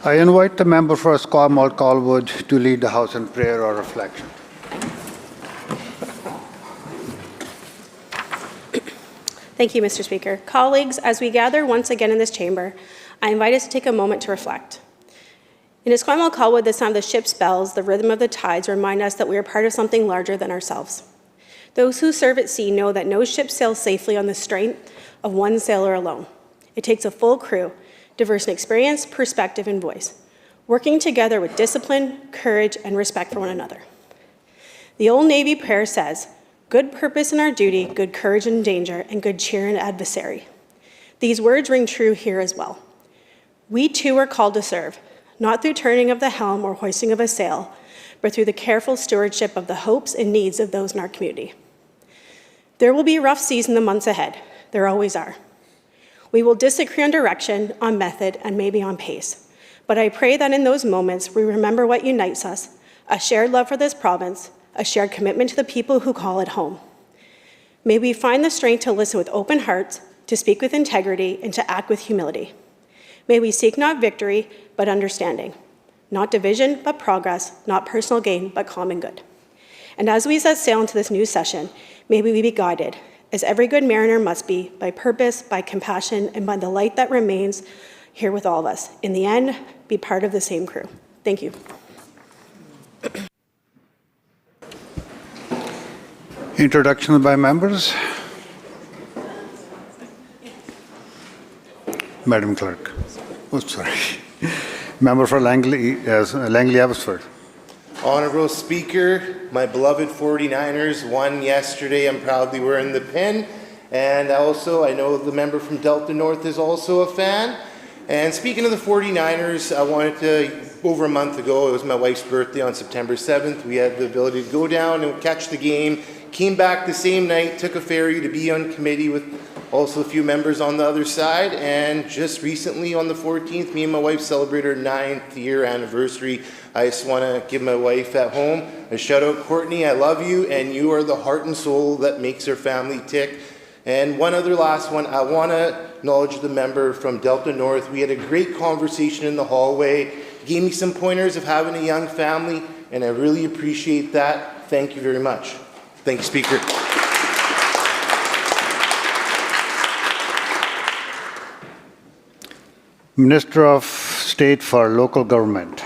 I invite the member for Squamish Colwood to lead the House in prayer or reflection. Thank you, Mr. Speaker. Colleagues, as we gather once again in this chamber, I invite us to take a moment to reflect. In Esquimalt Colwood, the sound of the ship's bells, the rhythm of the tides remind us that we are part of something larger than ourselves. Those who serve at sea know that no ship sails safely on the strength of one sailor alone. It takes a full crew, diverse in experience, perspective, and voice, working together with discipline, courage, and respect for one another. The Old Navy prayer says, "Good purpose in our duty, good courage in danger, and good cheer in adversary." These words ring true here as well. We too are called to serve, not through turning of the helm or hoisting of a sail, but through the careful stewardship of the hopes and needs of those in our community. There will be rough seas in the months ahead. There always are. We will disagree on direction, on method, and maybe on pace. But I pray that in those moments, we remember what unites us, a shared love for this province, a shared commitment to the people who call it home. May we find the strength to listen with open hearts, to speak with integrity, and to act with humility. May we seek not victory, but understanding, not division, but progress, not personal gain, but common good. And as we set sail into this new session, may we be guided, as every good mariner must be, by purpose, by compassion, and by the light that remains here with all of us. In the end, be part of the same crew. Thank you. Introductions by members. Madam Clerk. Oh, sorry. Member for Langley Abbotsford. Honourable Speaker, my beloved 49ers won yesterday. I'm proudly wearing the pin. And also, I know the member from Delta North is also a fan. And speaking of the 49ers, I wanted to, over a month ago, it was my wife's birthday on September 7th. We had the ability to go down and catch the game. Came back the same night, took a ferry to be on committee with also a few members on the other side. And just recently on the 14th, me and my wife celebrated our 9th year anniversary. I just want to give my wife at home a shout out. Courtney, I love you, and you are the heart and soul that makes our family tick. And one other last one, I want to acknowledge the member from Delta North. We had a great conversation in the hallway. He gave me some pointers of having a young family, and I really appreciate that. Thank you very much. Thank you, Speaker. Minister of State for Local Government.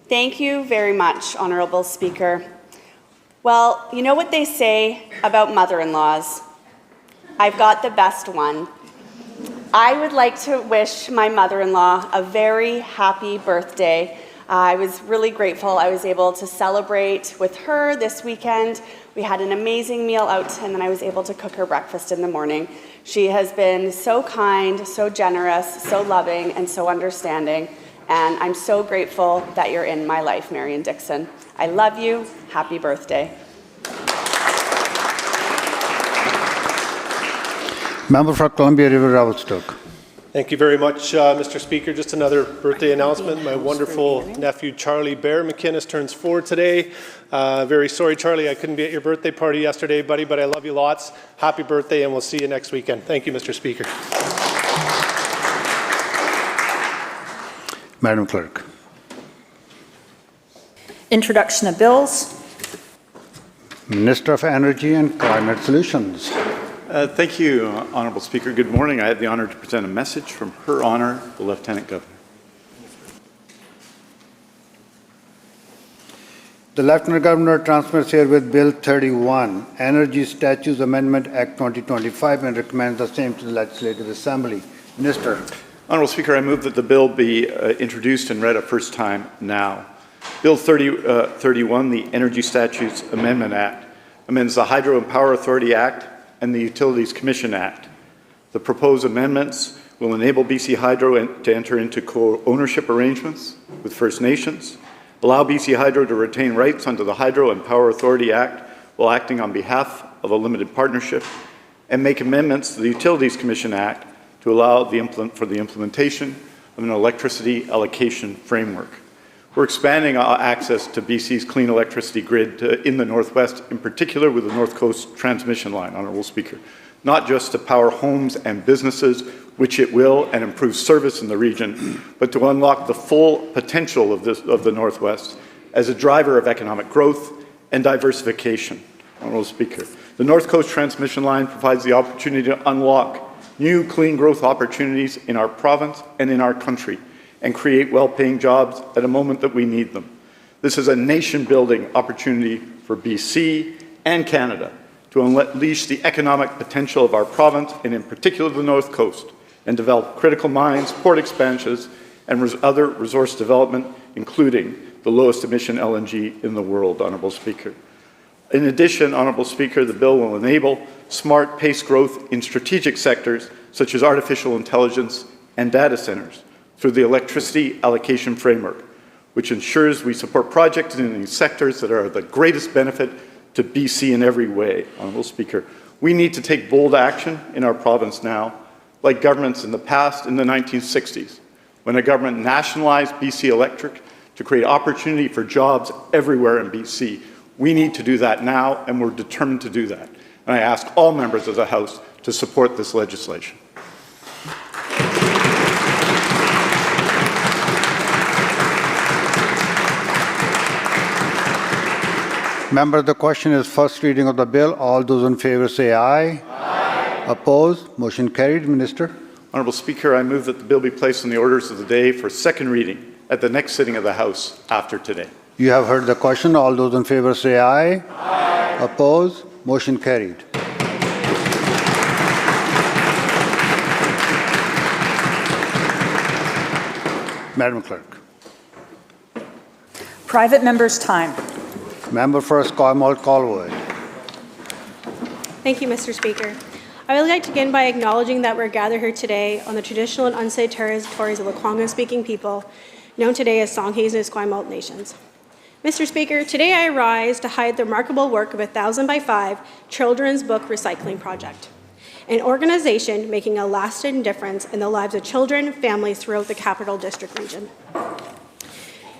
Thank you very much, Honourable Speaker. Well, you know what they say about mother-in-laws? I've got the best one. I would like to wish my mother-in-law a very happy birthday. I was really grateful I was able to celebrate with her this weekend. We had an amazing meal out, and then I was able to cook her breakfast in the morning. She has been so kind, so generous, so loving, and so understanding. And I'm so grateful that you're in my life, Marion Dixon. I love you. Happy birthday. Member for Columbia River Revelstoke. Thank you very much, Mr. Speaker. Just another birthday announcement. My wonderful nephew, Charlie Bear McInnes, turns 4 today. Very sorry, Charlie, I couldn't be at your birthday party yesterday, buddy, but I love you lots. Happy birthday, and we'll see you next weekend. Thank you, Mr. Speaker. Madam Clerk. Introduction of bills. Minister of Energy and Climate Solutions. Thank you, Honourable Speaker. Good morning. I have the honour to present a message from Her Honour, the Lieutenant Governor. The Lieutenant Governor transmits here with Bill 31, Energy Statutes Amendment Act 2025, and recommends the same to the Legislative Assembly. Minister. Honourable Speaker, I move that the bill be introduced and read a first time now. Bill 31, the Energy Statutes Amendment Act, amends the Hydro and Power Authority Act and the Utilities Commission Act. The proposed amendments will enable BC Hydro to enter into co-ownership arrangements with First Nations, allow BC Hydro to retain rights under the Hydro and Power Authority Act while acting on behalf of a limited partnership, and make amendments to the Utilities Commission Act to allow for the implementation of an electricity allocation framework. We're expanding access to BC's clean electricity grid in the Northwest, in particular with the North Coast transmission line, Honourable Speaker. Not just to power homes and businesses which it will, and improve service in the region, but to unlock the full potential of the Northwest as a driver of economic growth and diversification. Honourable Speaker, the North Coast Transmission Line provides the opportunity to unlock new clean growth opportunities in our province and in our country, and create well-paying jobs at a moment that we need them. This is a nation-building opportunity for BC and Canada to unleash the economic potential of our province, and in particular the North Coast, and develop critical mines, port expansions, and other resource development, including the lowest emission LNG in the world, Honourable Speaker. In addition, Honourable Speaker, the bill will enable smart paced growth in strategic sectors such as artificial intelligence and data centres through the electricity allocation framework, which ensures we support projects in these sectors that are of the greatest benefit to BC in every way. Honourable Speaker, we need to take bold action in our province now, like governments in the past in the 1960s, when a government nationalized BC Electric to create opportunity for jobs everywhere in BC. We need to do that now, and we're determined to do that. And I ask all members of the House to support this legislation. Member, the question is first reading of the bill. All those in favour say aye. Aye. Opposed? Motion carried. Minister. Honourable Speaker, I move that the bill be placed on the orders of the day for second reading at the next sitting of the House after today. You have heard the question. All those in favour say aye. Aye. Opposed? Motion carried. Madam Clerk. Private members' time. Member for Esquimalt-Colwood. Thank you, Mr. Speaker. I would like to begin by acknowledging that we're gathered here today on the traditional and unceded territories of the Lekwungen-speaking people, known today as Songhees and Esquimalt nations. Mr. Speaker, today I rise to highlight the remarkable work of 1,000 by 5 Children's Book Recycling Project, an organization making a lasting difference in the lives of children and families throughout the Capital District region.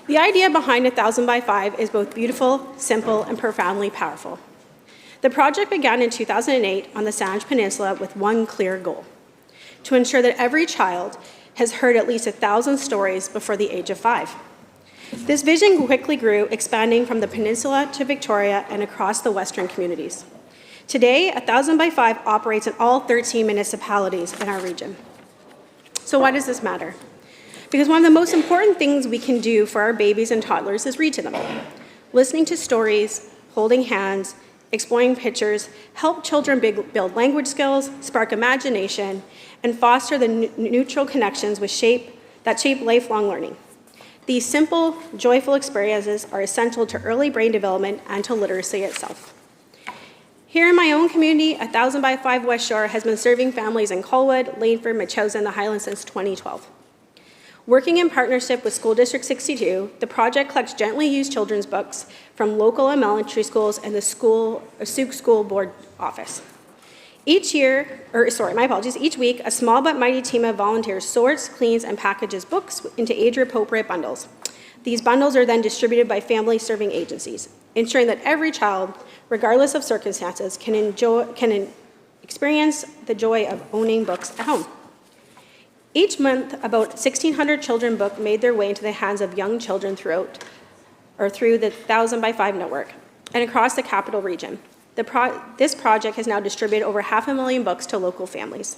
The idea behind 1,000 by 5 is both beautiful, simple, and profoundly powerful. The project began in 2008 on the Saanich Peninsula with one clear goal: to ensure that every child has heard at least 1,000 stories before the age of 5. This vision quickly grew, expanding from the peninsula to Victoria and across the Western communities. Today, 1,000 by 5 operates in all 13 municipalities in our region. So why does this matter? Because one of the most important things we can do for our babies and toddlers is read to them. Listening to stories, holding hands, exploring pictures help children build language skills, spark imagination, and foster the neutral connections that shape lifelong learning. These simple, joyful experiences are essential to early brain development and to literacy itself. Here in my own community, 1,000 by 5 West Shore has been serving families in Colwood, Laneford, Machowsa, and the Highlands since 2012. Working in partnership with School District 62, the project collects gently used children's books from local elementary schools and the Sauk School Board office. Each week, a small but mighty team of volunteers sorts, cleans, and packages books into age-appropriate bundles. These bundles are then distributed by family-serving agencies, ensuring that every child, regardless of circumstances, can experience the joy of owning books at home. Each month, about 1,600 children's books made their way into the hands of young children through the 1,000 by 5 network and across the capital region. This project has now distributed over 500,000 books to local families.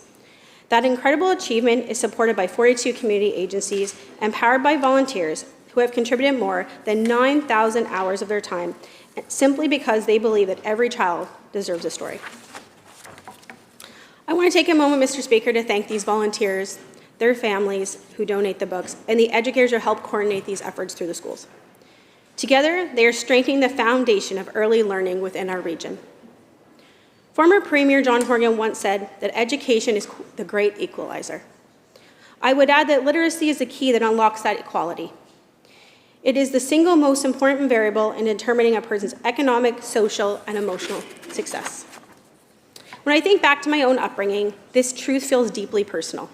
That incredible achievement is supported by 42 community agencies and powered by volunteers who have contributed more than 9,000 hours of their time simply because they believe that every child deserves a story. I want to take a moment, Mr. Speaker, to thank these volunteers, their families who donate the books, and the educators who help coordinate these efforts through the schools. Together, they are strengthening the foundation of early learning within our region. Former Premier John Horgan once said that education is the great equalizer. I would add that literacy is the key that unlocks that equality. It is the single most important variable in determining a person's economic, social, and emotional success. When I think back to my own upbringing, this truth feels deeply personal.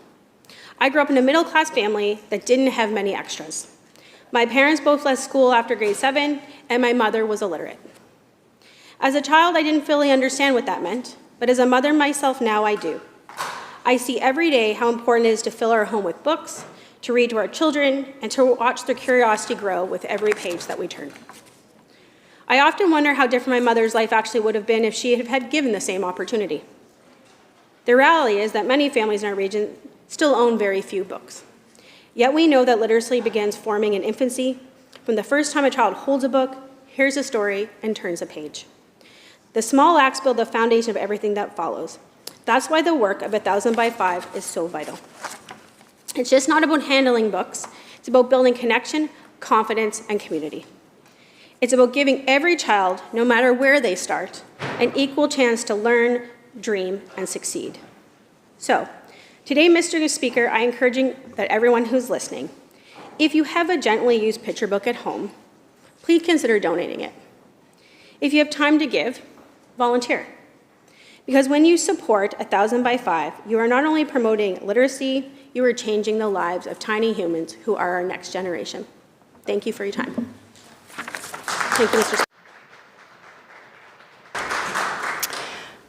I grew up in a middle-class family that didn't have many extras. My parents both left school after grade 7, and my mother was illiterate. As a child, I didn't fully understand what that meant, but as a mother myself now, I do. I see every day how important it is to fill our home with books, to read to our children, and to watch their curiosity grow with every page that we turn. I often wonder how different my mother's life actually would have been if she had given the same opportunity. The reality is that many families in our region still own very few books. Yet we know that literacy begins forming in infancy, from the first time a child holds a book, hears a story, and turns a page. The small acts build the foundation of everything that follows. That's why the work of 1,000 by 5 is so vital. It's just not about handling books. It's about building connection, confidence, and community. It's about giving every child, no matter where they start, an equal chance to learn, dream, and succeed. So, today, Mr. Speaker, I encourage that everyone who's listening, if you have a gently used picture book at home, please consider donating it. If you have time to give, volunteer. Because when you support 1,000 by 5, you are not only promoting literacy, you are changing the lives of tiny humans who are our next generation. Thank you for your time. Thank you, Mr. Speaker.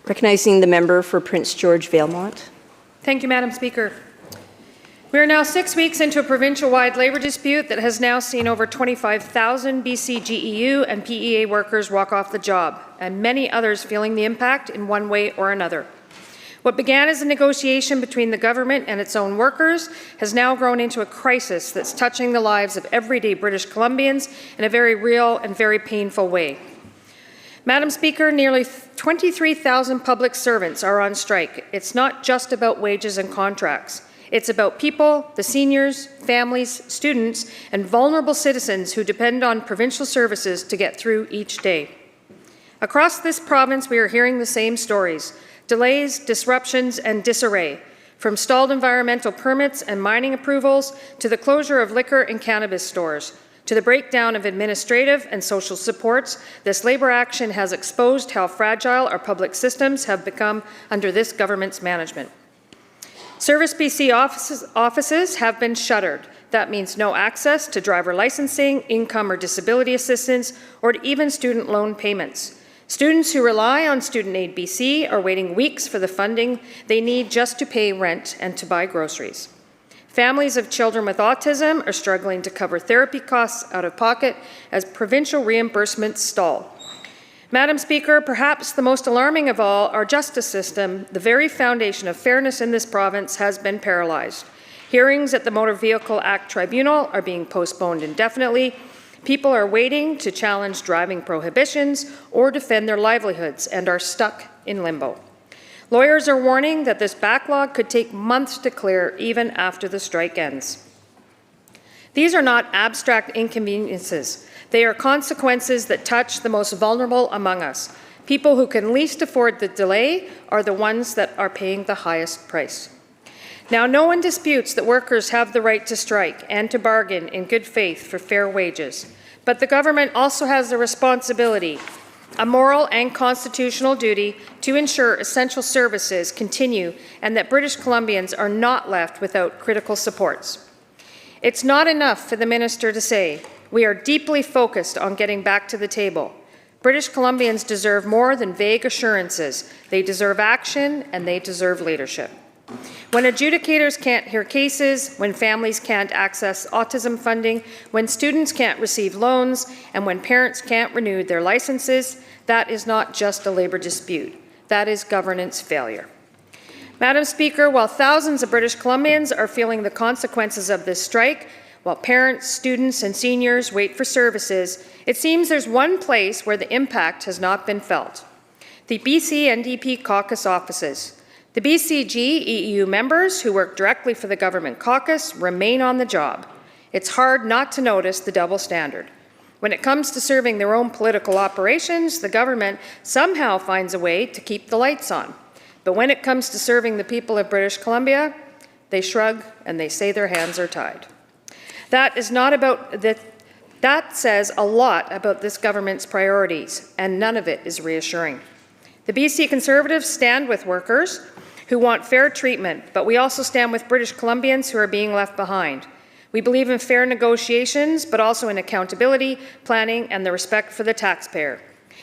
Recognizing the member for Prince George Valemont. Thank you, Madam Speaker. We are now 6 weeks into a provincial-wide labour dispute that has now seen over 25,000 BC GEU and PEA workers walk off the job, and many others feeling the impact in one way or another. What began as a negotiation between the government and its own workers has now grown into a crisis that's touching the lives of everyday British Columbians in a very real and very painful way. Madam Speaker, nearly 23,000 public servants are on strike. It's not just about wages and contracts. It's about people, the seniors, families, students, and vulnerable citizens who depend on provincial services to get through each day. Across this province, we are hearing the same stories: delays, disruptions, and disarray, from stalled environmental permits and mining approvals to the closure of liquor and cannabis stores, to the breakdown of administrative and social supports. This labour action has exposed how fragile our public systems have become under this government's management. Service BC offices have been shuttered. That means no access to driver licensing, income or disability assistance, or to even student loan payments. Students who rely on Student Aid BC are waiting weeks for the funding they need just to pay rent and to buy groceries. Families of children with autism are struggling to cover therapy costs out of pocket as provincial reimbursements stall. Madam Speaker, perhaps the most alarming of all, our justice system, the very foundation of fairness in this province, has been paralyzed. Hearings at the Motor Vehicle Act Tribunal are being postponed indefinitely. People are waiting to challenge driving prohibitions or defend their livelihoods and are stuck in limbo. Lawyers are warning that this backlog could take months to clear even after the strike ends. These are not abstract inconveniences. They are consequences that touch the most vulnerable among us. People who can least afford the delay are the ones that are paying the highest price. Now, no one disputes that workers have the right to strike and to bargain in good faith for fair wages. But the government also has a responsibility, a moral and constitutional duty, to ensure essential services continue and that British Columbians are not left without critical supports. It's not enough for the minister to say, "We are deeply focused on getting back to the table." British Columbians deserve more than vague assurances. They deserve action and they deserve leadership. When adjudicators can't hear cases, when families can't access autism funding, when students can't receive loans, and when parents can't renew their licenses, that is not just a labour dispute. That is governance failure. Madam Speaker, while thousands of British Columbians are feeling the consequences of this strike, while parents, students, and seniors wait for services, it seems there's one place where the impact has not been felt: the BC NDP caucus offices. The BCG EU members who work directly for the government caucus remain on the job. It's hard not to notice the double standard. When it comes to serving their own political operations, the government somehow finds a way to keep the lights on. But when it comes to serving the people of British Columbia, they shrug and they say their hands are tied. That says a lot about this government's priorities, and none of it is reassuring. The BC Conservatives stand with workers who want fair treatment, but we also stand with British Columbians who are being left behind. We believe in fair negotiations, but also in accountability, planning, and the respect for the taxpayer.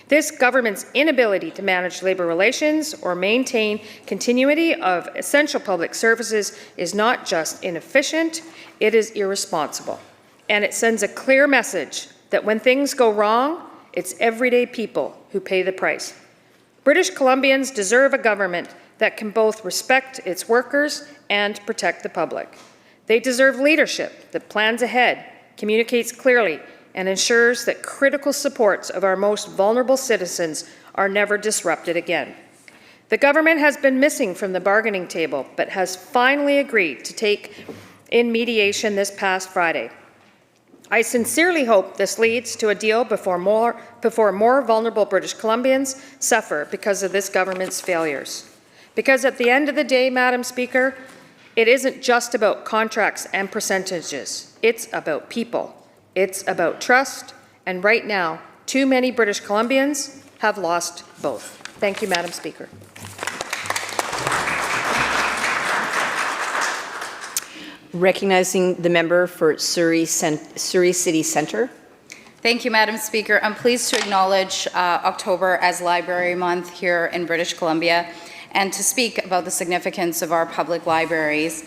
This government's inability to manage labour relations or maintain continuity of essential public services is not just inefficient, it is irresponsible. And it sends a clear message that when things go wrong, it's everyday people who pay the price. British Columbians deserve a government that can both respect its workers and protect the public. They deserve leadership that plans ahead, communicates clearly, and ensures that critical supports of our most vulnerable citizens are never disrupted again. The government has been missing from the bargaining table, but has finally agreed to take in mediation this past Friday. I sincerely hope this leads to a deal before more vulnerable British Columbians suffer because of this government's failures. Because at the end of the day, Madam Speaker, it isn't just about contracts and percentages. It's about people. It's about trust. And right now, too many British Columbians have lost both. Thank you, Madam Speaker. Recognizing the member for Surrey City Centre. Thank you, Madam Speaker. I'm pleased to acknowledge October as Library Month here in British Columbia and to speak about the significance of our public libraries.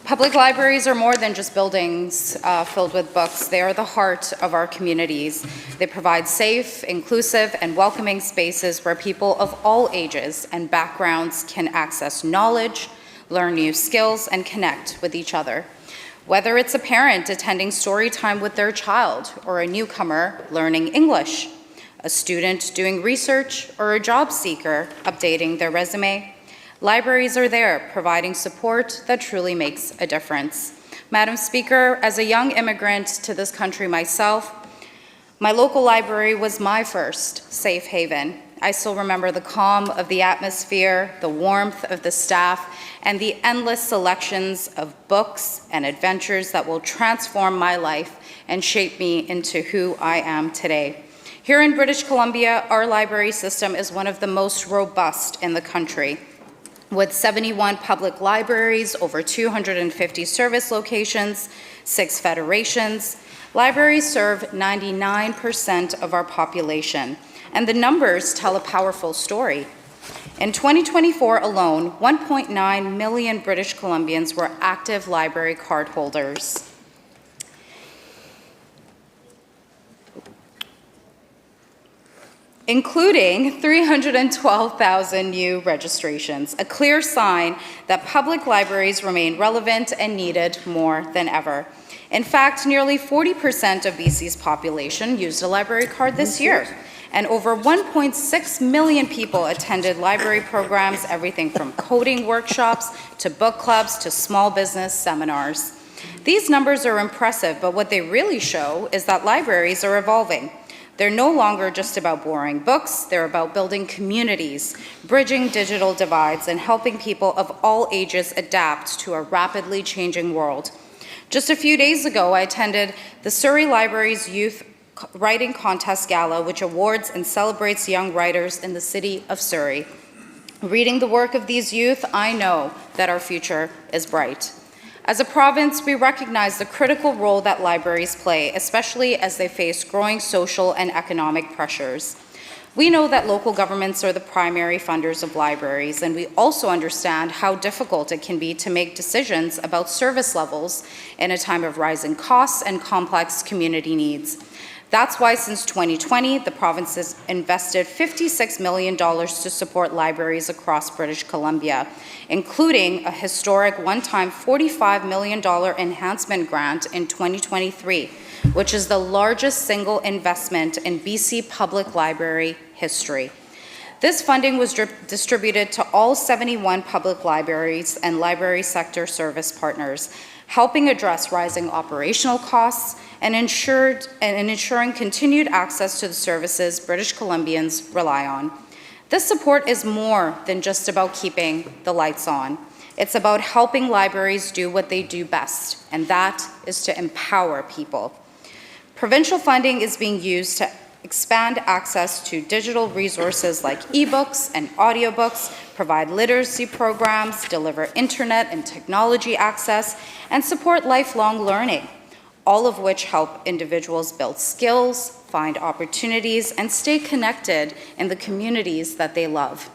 Public libraries are more than just buildings filled with books. They are the heart of our communities. They provide safe, inclusive, and welcoming spaces where people of all ages and backgrounds can access knowledge, learn new skills, and connect with each other. Whether it's a parent attending story time with their child, or a newcomer learning English, a student doing research, or a job seeker updating their resume, libraries are there providing support that truly makes a difference. Madam Speaker, as a young immigrant to this country myself, my local library was my first safe haven. I still remember the calm of the atmosphere, the warmth of the staff, and the endless selections of books and adventures that will transform my life and shape me into who I am today. Here in British Columbia, our library system is one of the most robust in the country. With 71 public libraries, over 250 service locations, 6 federations, libraries serve 99% of our population, and the numbers tell a powerful story. In 2024 alone, 1.9 million British Columbians were active library card holders. Including 312,000 new registrations, a clear sign that public libraries remain relevant and needed more than ever. In fact, nearly 40% of BC's population used a library card this year, and over 1.6 million people attended library programs, everything from coding workshops to book clubs to small business seminars. These numbers are impressive, but what they really show is that libraries are evolving. They're no longer just about borrowing books, they're about building communities, bridging digital divides, and helping people of all ages adapt to a rapidly changing world. Just a few days ago, I attended the Surrey Library's Youth Writing Contest Gala, which awards and celebrates young writers in the city of Surrey. Reading the work of these youth, I know that our future is bright. As a province, we recognize the critical role that libraries play, especially as they face growing social and economic pressures. We know that local governments are the primary funders of libraries, and we also understand how difficult it can be to make decisions about service levels in a time of rising costs and complex community needs. That's why since 2020, the province has invested $56 million to support libraries across British Columbia, including a historic one-time $45 million enhancement grant in 2023, which is the largest single investment in BC public library history. This funding was distributed to all 71 public libraries and library sector service partners, helping address rising operational costs and ensuring continued access to the services British Columbians rely on. This support is more than just about keeping the lights on. It's about helping libraries do what they do best, and that is to empower people. Provincial funding is being used to expand access to digital resources like ebooks and audiobooks, provide literacy programs, deliver internet and technology access, and support lifelong learning. all of which help individuals build skills, find opportunities, and stay connected in the communities that they love.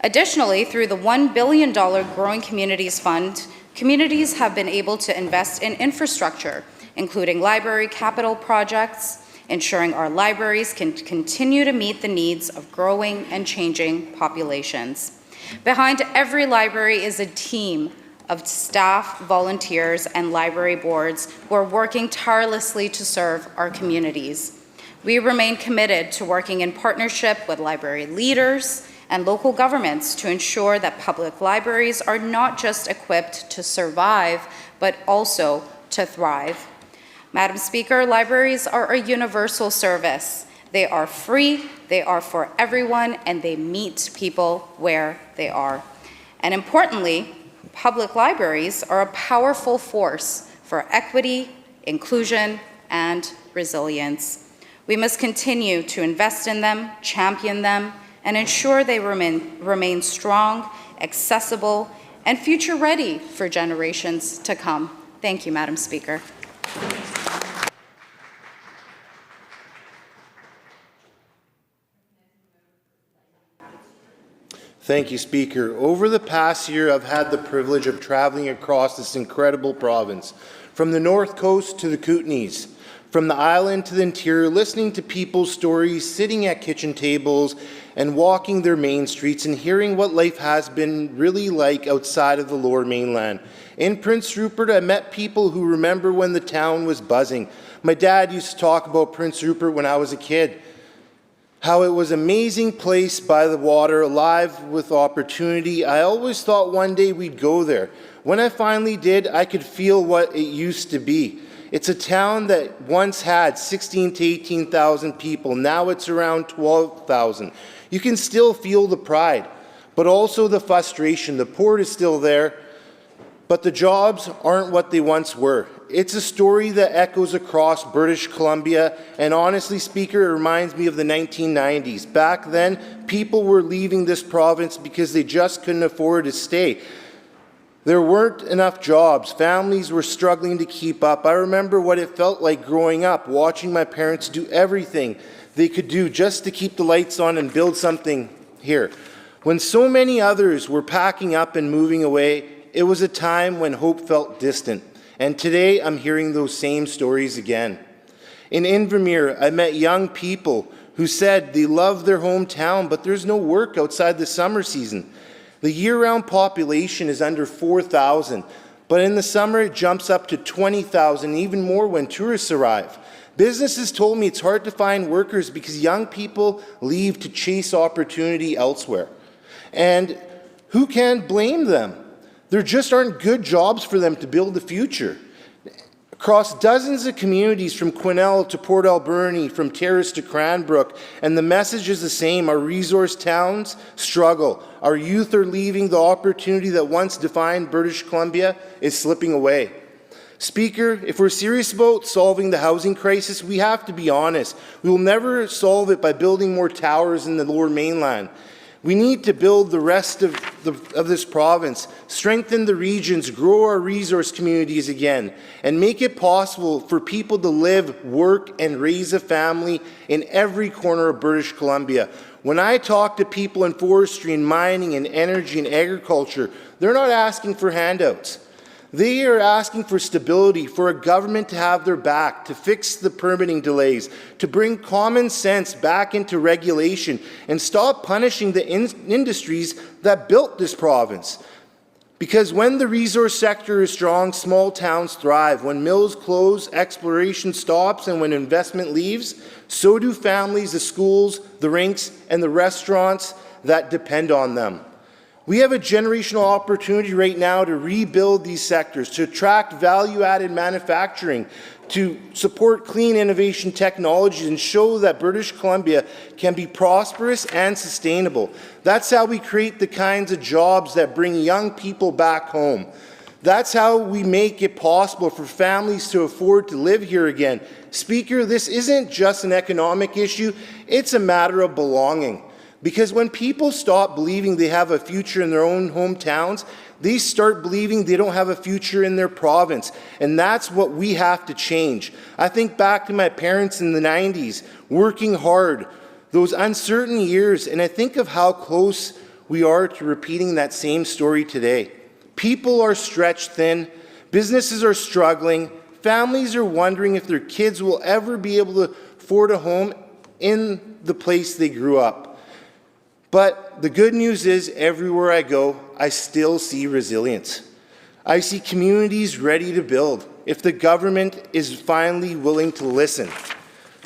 Additionally, through the $1 billion Growing Communities Fund, communities have been able to invest in infrastructure, including library capital projects, ensuring our libraries can continue to meet the needs of growing and changing populations. Behind every library is a team of staff, volunteers, and library boards who are working tirelessly to serve our communities. We remain committed to working in partnership with library leaders and local governments to ensure that public libraries are not just equipped to survive, but also to thrive. Madam Speaker, libraries are a universal service. They are free, they are for everyone, and they meet people where they are. And importantly, public libraries are a powerful force for equity, inclusion, and resilience. We must continue to invest in them, champion them, and ensure they remain strong, accessible, and future-ready for generations to come. Thank you, Madam Speaker. Thank you, Speaker. Over the past year, I've had the privilege of traveling across this incredible province, from the North Coast to the Kootenays, from the island to the interior, listening to people's stories, sitting at kitchen tables, and walking their main streets and hearing what life has been really like outside of the Lower Mainland. In Prince Rupert, I met people who remember when the town was buzzing. My dad used to talk about Prince Rupert when I was a kid, how it was an amazing place by the water, alive with opportunity. I always thought one day we'd go there. When I finally did, I could feel what it used to be. It's a town that once had 16,000 to 18,000 people. Now it's around 12,000. You can still feel the pride, but also the frustration. The port is still there, but the jobs aren't what they once were. It's a story that echoes across British Columbia, and honestly, Speaker, it reminds me of the 1990s. Back then, people were leaving this province because they just couldn't afford to stay. There weren't enough jobs. Families were struggling to keep up. I remember what it felt like growing up, watching my parents do everything they could do just to keep the lights on and build something here. When so many others were packing up and moving away, it was a time when hope felt distant. And today, I'm hearing those same stories again. In Invermere, I met young people who said they love their hometown, but there's no work outside the summer season. The year-round population is under 4,000, but in the summer it jumps up to 20,000, even more when tourists arrive. Businesses told me it's hard to find workers because young people leave to chase opportunity elsewhere. And who can blame them? There just aren't good jobs for them to build the future. Across dozens of communities from Quesnel to Port Alberni, from Terrace to Cranbrook, and the message is the same. Our resource towns struggle. Our youth are leaving. The opportunity that once defined British Columbia is slipping away. Speaker, if we're serious about solving the housing crisis, we have to be honest. We will never solve it by building more towers in the Lower Mainland. We need to build the rest of this province, strengthen the regions, grow our resource communities again, and make it possible for people to live, work, and raise a family in every corner of British Columbia. When I talk to people in forestry and mining and energy and agriculture, they're not asking for handouts. They are asking for stability, for a government to have their back, to fix the permitting delays, to bring common sense back into regulation, and stop punishing the industries that built this province. Because when the resource sector is strong, small towns thrive. When mills close, exploration stops, and when investment leaves, so do families, the schools, the rinks, and the restaurants that depend on them. We have a generational opportunity right now to rebuild these sectors, to attract value-added manufacturing, to support clean innovation technologies, and show that British Columbia can be prosperous and sustainable. That's how we create the kinds of jobs that bring young people back home. That's how we make it possible for families to afford to live here again. Speaker, this isn't just an economic issue, it's a matter of belonging. Because when people stop believing they have a future in their own hometowns, they start believing they don't have a future in their province. And that's what we have to change. I think back to my parents in the 90s, working hard, those uncertain years, and I think of how close we are to repeating that same story today. People are stretched thin, businesses are struggling, families are wondering if their kids will ever be able to afford a home in the place they grew up. But the good news is, everywhere I go, I still see resilience. I see communities ready to build if the government is finally willing to listen.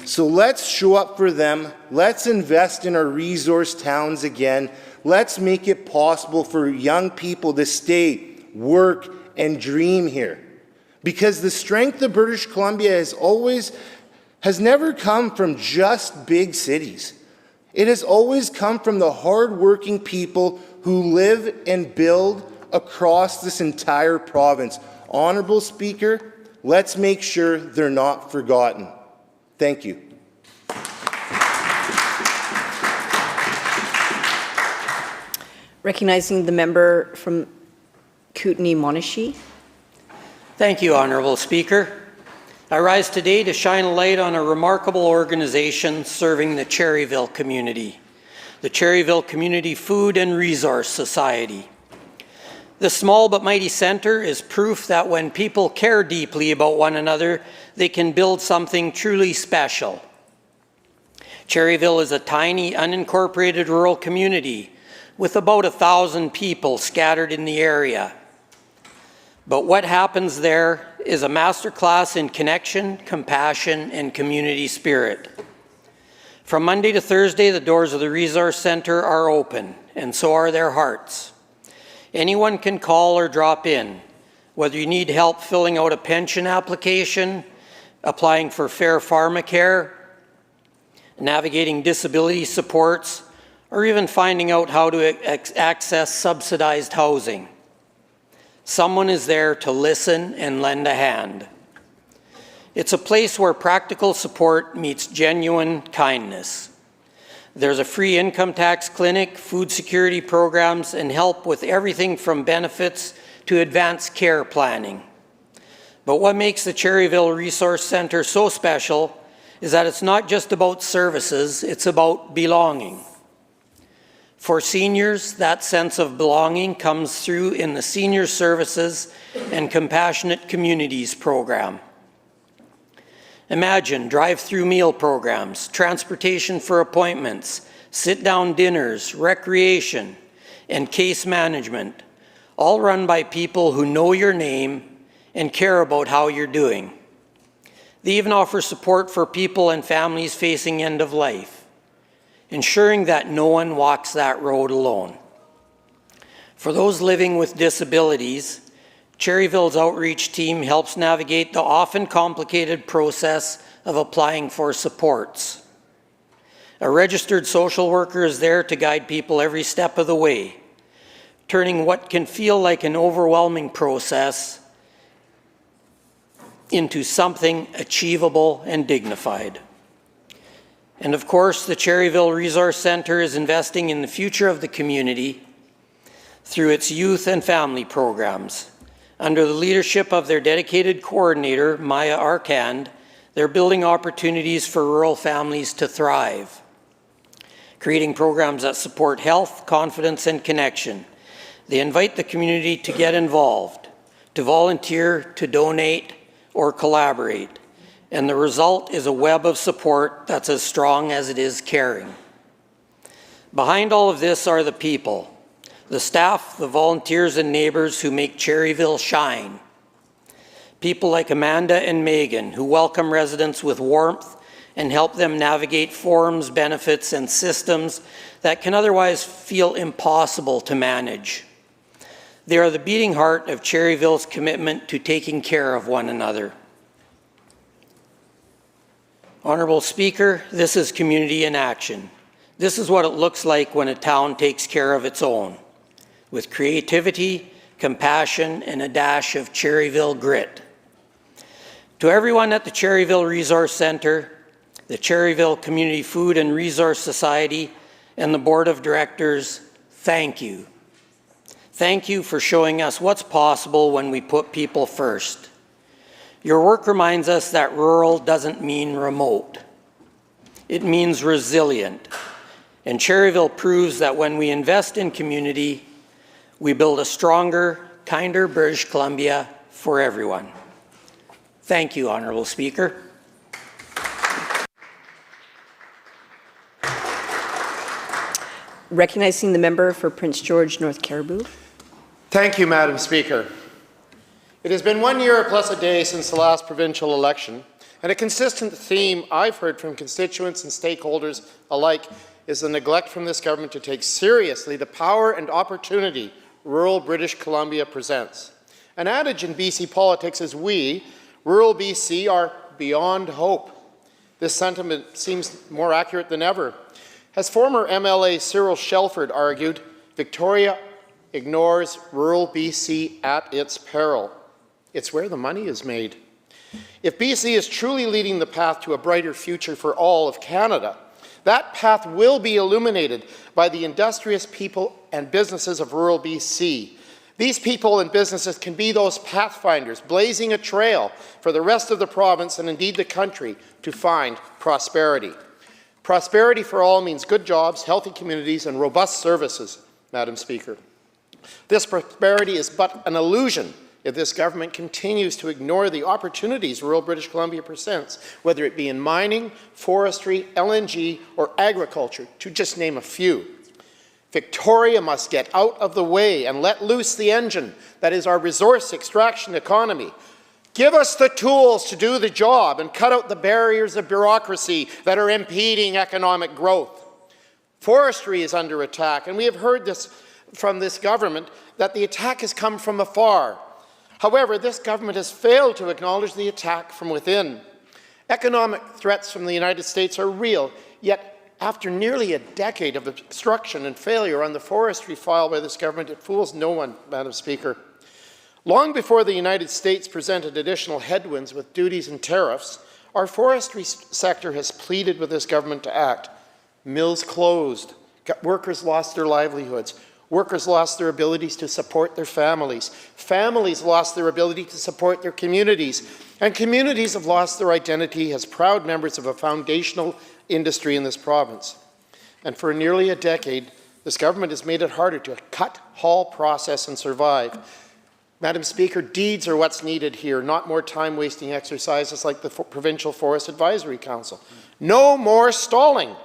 So let's show up for them. Let's invest in our resource towns again. Let's make it possible for young people to stay, work, and dream here. Because the strength of British Columbia has never come from just big cities. It has always come from the hard-working people who live and build across this entire province. Honourable Speaker, let's make sure they're not forgotten. Thank you. Recognizing the member from Kootenay-Monashee. Thank you, Honourable Speaker. I rise today to shine a light on a remarkable organization serving the Cherryville community, the Cherryville Community Food and Resource Society. This small but mighty centre is proof that when people care deeply about one another, they can build something truly special. Cherryville is a tiny, unincorporated rural community with about 1,000 people scattered in the area. But what happens there is a masterclass in connection, compassion, and community spirit. From Monday to Thursday, the doors of the Resource Centre are open, and so are their hearts. Anyone can call or drop in, whether you need help filling out a pension application, applying for fair pharmacare, navigating disability supports, or even finding out how to access subsidized housing. Someone is there to listen and lend a hand. It's a place where practical support meets genuine kindness. There's a free income tax clinic, food security programs, and help with everything from benefits to advanced care planning. But what makes the Cherryville Resource Centre so special is that it's not just about services, it's about belonging. For seniors, that sense of belonging comes through in the Senior Services and Compassionate Communities program. Imagine drive-through meal programs, transportation for appointments, sit-down dinners, recreation, and case management, all run by people who know your name and care about how you're doing. They even offer support for people and families facing end of life, ensuring that no one walks that road alone. For those living with disabilities, Cherryville's outreach team helps navigate the often complicated process of applying for supports. A registered social worker is there to guide people every step of the way, turning what can feel like an overwhelming process into something achievable and dignified. And of course, the Cherryville Resource Centre is investing in the future of the community through its youth and family programs. Under the leadership of their dedicated coordinator, Maya Arkand, they're building opportunities for rural families to thrive, creating programs that support health, confidence, and connection. They invite the community to get involved, to volunteer, to donate, or collaborate. And the result is a web of support that's as strong as it is caring. Behind all of this are the people, the staff, the volunteers and neighbors who make Cherryville shine. People like Amanda and Megan who welcome residents with warmth and help them navigate forms, benefits, and systems that can otherwise feel impossible to manage. They are the beating heart of Cherryville's commitment to taking care of one another. Honourable Speaker, this is community in action. This is what it looks like when a town takes care of its own, with creativity, compassion, and a dash of Cherryville grit. To everyone at the Cherryville Resource Centre, the Cherryville Community Food and Resource Society, and the Board of Directors, thank you. Thank you for showing us what's possible when we put people first. Your work reminds us that rural doesn't mean remote. It means resilient. And Cherryville proves that when we invest in community, we build a stronger, kinder British Columbia for everyone. Thank you, Honourable Speaker. Recognizing the member for Prince George, North Cariboo. Thank you, Madam Speaker. It has been 1 year plus a day since the last provincial election, and a consistent theme I've heard from constituents and stakeholders alike is the neglect from this government to take seriously the power and opportunity rural British Columbia presents. An adage in BC politics is we, rural BC, are beyond hope. This sentiment seems more accurate than ever. As former MLA Cyril Shelford argued, Victoria ignores rural BC at its peril. It's where the money is made. If BC is truly leading the path to a brighter future for all of Canada, that path will be illuminated by the industrious people and businesses of rural BC. These people and businesses can be those pathfinders, blazing a trail for the rest of the province and indeed the country to find prosperity. Prosperity for all means good jobs, healthy communities, and robust services, Madam Speaker. This prosperity is but an illusion if this government continues to ignore the opportunities rural British Columbia presents, whether it be in mining, forestry, LNG, or agriculture, to just name a few. Victoria must get out of the way and let loose the engine that is our resource extraction economy. Give us the tools to do the job and cut out the barriers of bureaucracy that are impeding economic growth. Forestry is under attack, and we have heard this from this government that the attack has come from afar. However, this government has failed to acknowledge the attack from within. Economic threats from the United States are real, yet after nearly a decade of obstruction and failure on the forestry file by this government, it fools no one, Madam Speaker. Long before the United States presented additional headwinds with duties and tariffs, our forestry sector has pleaded with this government to act. Mills closed, workers lost their livelihoods, workers lost their abilities to support their families, families lost their ability to support their communities, and communities have lost their identity as proud members of a foundational industry in this province. And for nearly a decade, this government has made it harder to cut, haul, process, and survive. Madam Speaker, deeds are what's needed here, not more time-wasting exercises like the Provincial Forest Advisory Council. No more stalling.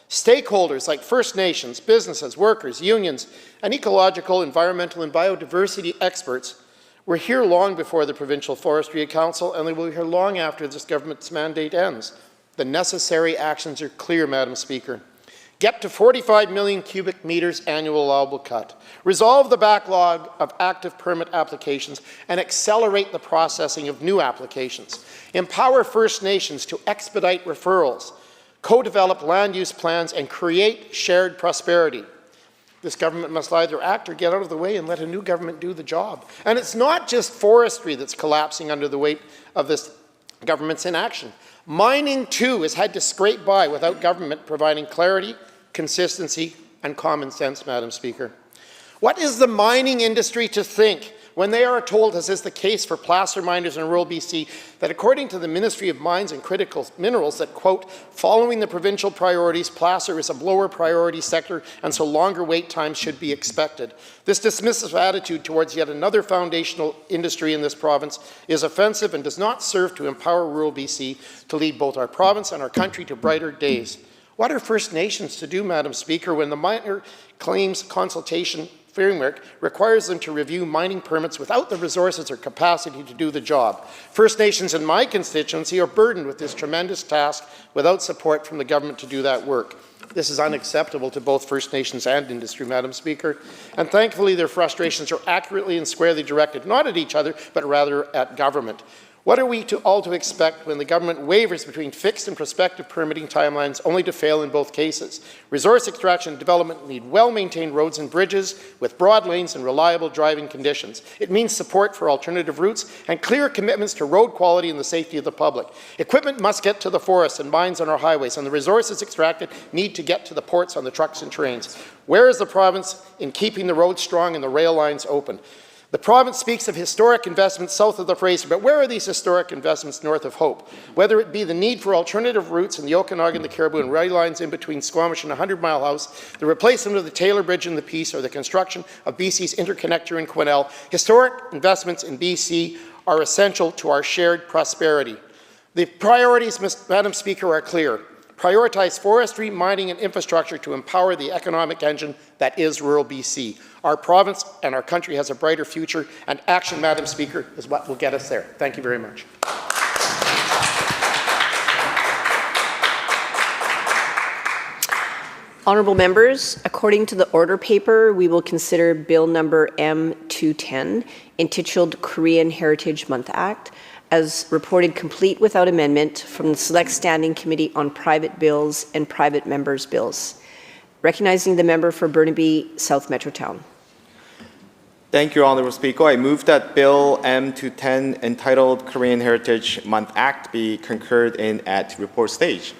Stakeholders like First Nations, businesses, workers, unions, and ecological, environmental, and biodiversity experts were here long before the Provincial Forestry Council, and they will be here long after this government's mandate ends. The necessary actions are clear, Madam Speaker. Get to 45 million cubic meters annual allowable cut. Resolve the backlog of active permit applications and accelerate the processing of new applications. Empower First Nations to expedite referrals. Co-develop land use plans and create shared prosperity. This government must either act or get out of the way and let a new government do the job. And it's not just forestry that's collapsing under the weight of this government's inaction. Mining, too, has had to scrape by without government providing clarity, consistency, and common sense, Madam Speaker. What is the mining industry to think when they are told, as is the case for placer miners in rural BC, that according to the Ministry of Mines and Critical Minerals, that, quote, following the provincial priorities, placer is a lower priority sector and so longer wait times should be expected. This dismissive attitude towards yet another foundational industry in this province is offensive and does not serve to empower rural BC to lead both our province and our country to brighter days. What are First Nations to do, Madam Speaker, when the miner claims consultation framework requires them to review mining permits without the resources or capacity to do the job? First Nations in my constituency are burdened with this tremendous task without support from the government to do that work. This is unacceptable to both First Nations and industry, Madam Speaker, and thankfully their frustrations are accurately and squarely directed not at each other, but rather at government. What are we all to expect when the government wavers between fixed and prospective permitting timelines only to fail in both cases? Resource extraction and development need well-maintained roads and bridges with broad lanes and reliable driving conditions. It means support for alternative routes and clear commitments to road quality and the safety of the public. Equipment must get to the forests and mines on our highways, and the resources extracted need to get to the ports on the trucks and trains. Where is the province in keeping the roads strong and the rail lines open? The province speaks of historic investments south of the Fraser, but where are these historic investments north of Hope? Whether it be the need for alternative routes in the Okanagan, the Caribou, and rail lines in between Squamish and 100 Mile House, the replacement of the Taylor Bridge in the Peace, or the construction of BC's interconnector in Quesnel, historic investments in BC are essential to our shared prosperity. The priorities, Madam Speaker, are clear. Prioritize forestry, mining, and infrastructure to empower the economic engine that is rural BC. Our province and our country has a brighter future, and action, Madam Speaker, is what will get us there. Thank you very much. Honourable members, according to the order paper, we will consider Bill number M210, entitled Korean Heritage Month Act, as reported complete without amendment from the Select Standing Committee on Private Bills and Private Members' Bills. Recognizing the member for Burnaby South Metrotown. Thank you, Honourable Speaker. I move that Bill M210, entitled Korean Heritage Month Act, be concurred in at report stage.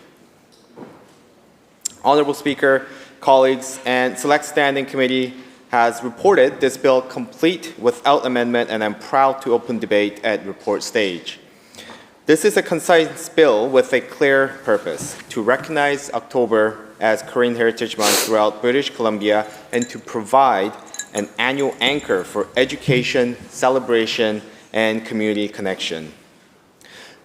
Honourable Speaker, colleagues, and Select Standing Committee has reported this bill complete without amendment, and I'm proud to open debate at report stage. This is a concise bill with a clear purpose: to recognize October as Korean Heritage Month throughout British Columbia and to provide an annual anchor for education, celebration, and community connection.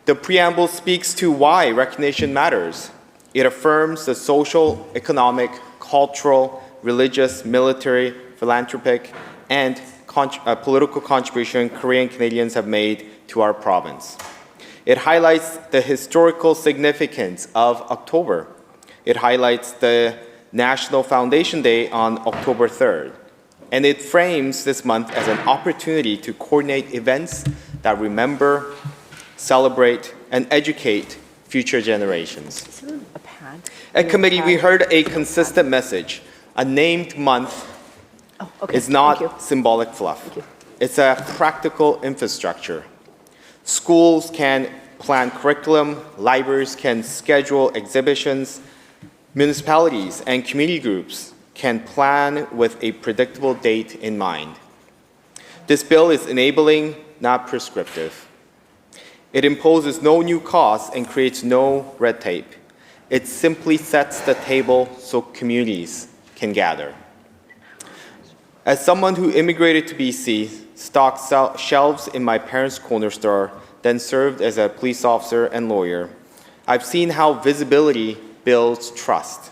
The preamble speaks to why recognition matters. It affirms the social, economic, cultural, religious, military, philanthropic, and political contribution Korean Canadians have made to our province. It highlights the historical significance of October. It highlights the National Foundation Day on October 3rd. And it frames this month as an opportunity to coordinate events that remember, celebrate, and educate future generations. At committee, we heard a consistent message. A named month is not symbolic fluff. It's a practical infrastructure. Schools can plan curriculum, libraries can schedule exhibitions, municipalities and community groups can plan with a predictable date in mind. This bill is enabling, not prescriptive. It imposes no new costs and creates no red tape. It simply sets the table so communities can gather. As someone who immigrated to BC, stocked shelves in my parents' corner store, then served as a police officer and lawyer, I've seen how visibility builds trust.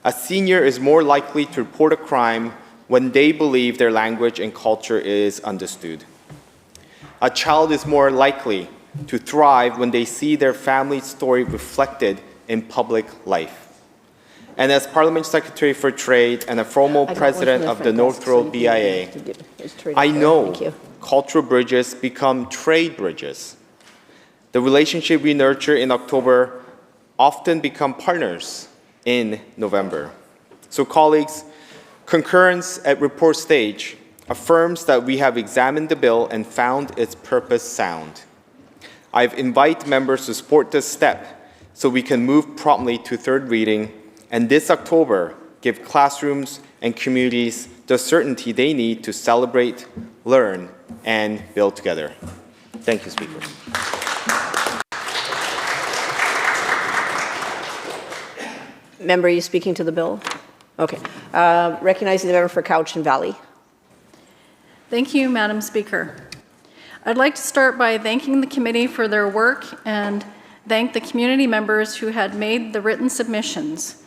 A senior is more likely to report a crime when they believe their language and culture is understood. A child is more likely to thrive when they see their family's story reflected in public life. And as Parliament Secretary for Trade and a former president of the North Road BIA, I know cultural bridges become trade bridges. The relationship we nurture in October often become partners in November. So colleagues, concurrence at report stage affirms that we have examined the bill and found its purpose sound. I've invited members to support this step so we can move promptly to third reading, and this October give classrooms and communities the certainty they need to celebrate, learn, and build together. Thank you, Speaker. Member, are you speaking to the bill? Okay. Recognizing the member for Cowichan Valley. Thank you, Madam Speaker. I'd like to start by thanking the committee for their work and thank the community members who had made the written submissions.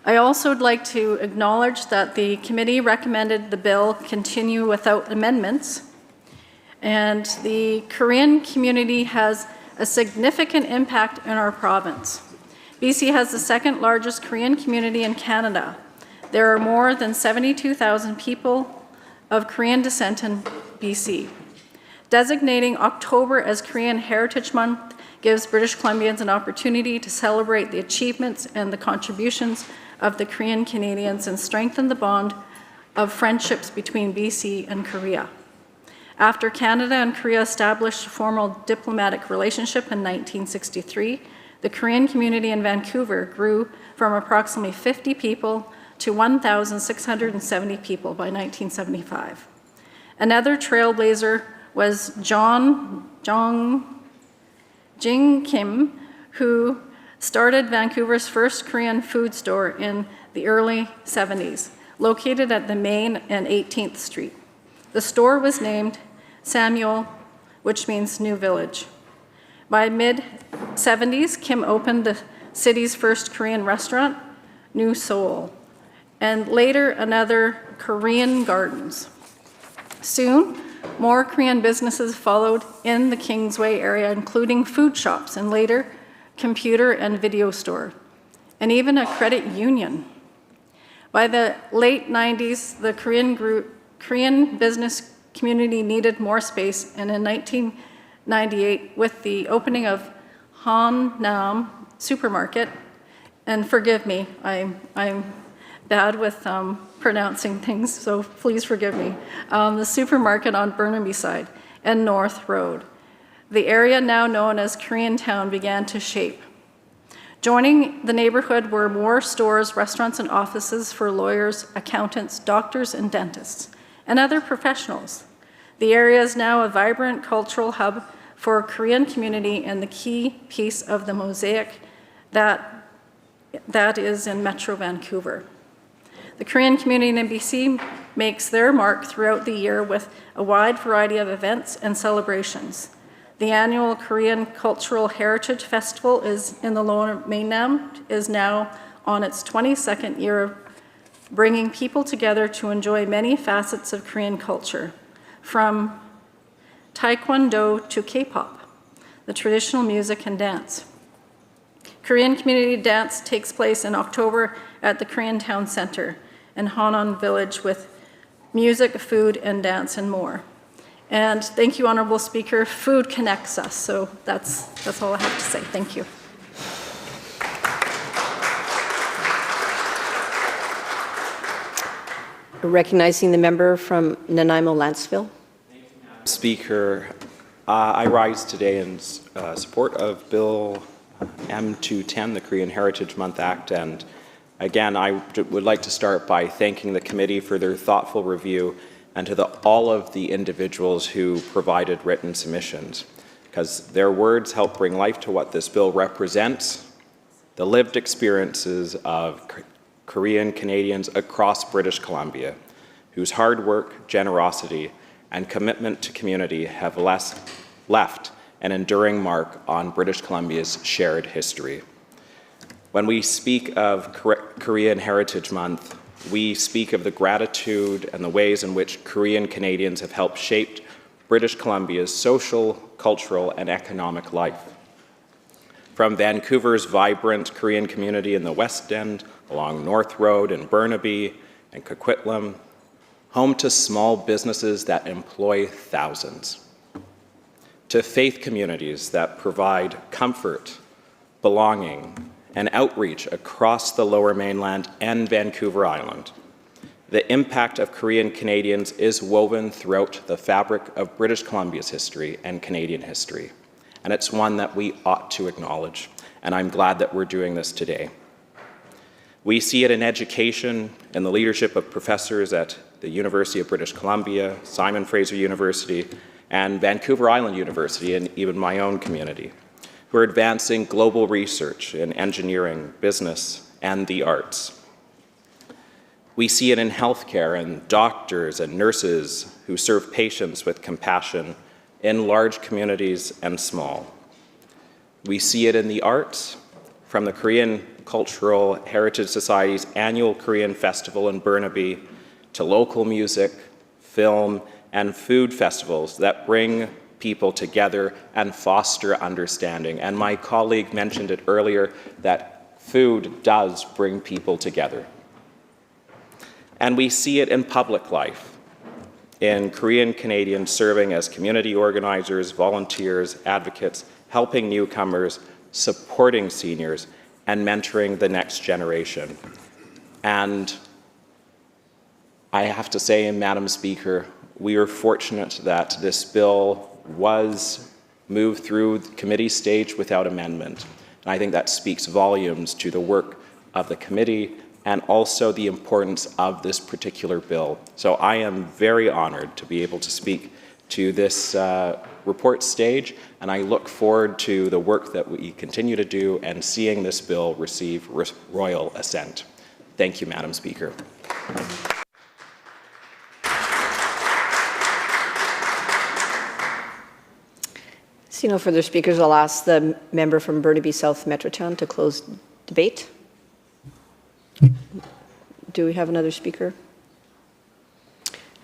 I also would like to acknowledge that the committee recommended the bill continue without amendments, and the Korean community has a significant impact in our province. BC has the second largest Korean community in Canada. There are more than 72,000 people of Korean descent in BC. Designating October as Korean Heritage Month gives British Columbians an opportunity to celebrate the achievements and the contributions of the Korean Canadians and strengthen the bond of friendships between BC and Korea. After Canada and Korea established a formal diplomatic relationship in 1963, the Korean community in Vancouver grew from approximately 50 people to 1,670 people by 1975. Another trailblazer was Jing Kim, who started Vancouver's first Korean food store in the early 70s, located at the Main and 18th Street. The store was named Samuel, which means New Village. By mid-70s, Kim opened the city's first Korean restaurant, New Seoul, and later another Korean Gardens. Soon, more Korean businesses followed in the Kingsway area, including food shops and later computer and video store, and even a credit union. By the late 90s, the Korean business community needed more space, and in 1998, with the opening of Honnam Supermarket, and forgive me, I'm bad with pronouncing things, so please forgive me, the supermarket on Burnaby side and North Road. The area now known as Koreatown began to shape. Joining the neighborhood were more stores, restaurants, and offices for lawyers, accountants, doctors, and dentists, and other professionals. The area is now a vibrant cultural hub for a Korean community and the key piece of the mosaic that is in Metro Vancouver. The Korean community in BC makes their mark throughout the year with a wide variety of events and celebrations. The annual Korean Cultural Heritage Festival is in the Lower Mainland is now on its 22nd year of bringing people together to enjoy many facets of Korean culture, from Taekwondo to K-pop, the traditional music and dance. Korean community dance takes place in October at the Koreatown Center in Hannan Village with music, food, and dance, and more. And thank you, Honorable Speaker. Food connects us, so that's all I have to say. Thank you. Recognizing the member from Nanaimo-Lantzville. Speaker, I rise today in support of Bill M210, the Korean Heritage Month Act, and again, I would like to start by thanking the committee for their thoughtful review and to all of the individuals who provided written submissions, because their words help bring life to what this bill represents, the lived experiences of Korean Canadians across British Columbia, whose hard work, generosity, and commitment to community have left an enduring mark on British Columbia's shared history. When we speak of Korean Heritage Month, we speak of the gratitude and the ways in which Korean Canadians have helped shape British Columbia's social, cultural, and economic life. From Vancouver's vibrant Korean community in the West End, along North Road in Burnaby and Coquitlam, home to small businesses that employ thousands, to faith communities that provide comfort, belonging, and outreach across the Lower Mainland and Vancouver Island. The impact of Korean Canadians is woven throughout the fabric of British Columbia's history and Canadian history, and it's one that we ought to acknowledge, and I'm glad that we're doing this today. We see it in education, in the leadership of professors at the University of British Columbia, Simon Fraser University, and Vancouver Island University, and even my own community, who are advancing global research in engineering, business, and the arts. We see it in healthcare and doctors and nurses who serve patients with compassion in large communities and small. We see it in the arts, from the Korean Cultural Heritage Society's annual Korean Festival in Burnaby to local music, film, and food festivals that bring people together and foster understanding. And my colleague mentioned it earlier, that food does bring people together. And we see it in public life, in Korean Canadians serving as community organizers, volunteers, advocates, helping newcomers, supporting seniors, and mentoring the next generation. And I have to say, Madam Speaker, we are fortunate that this bill was moved through the committee stage without amendment. And I think that speaks volumes to the work of the committee and also the importance of this particular bill. So I am very honored to be able to speak to this report stage, and I look forward to the work that we continue to do and seeing this bill receive royal assent. Thank you, Madam Speaker. See no further speakers, I'll ask the member from Burnaby South Metrotown to close debate. Do we have another speaker?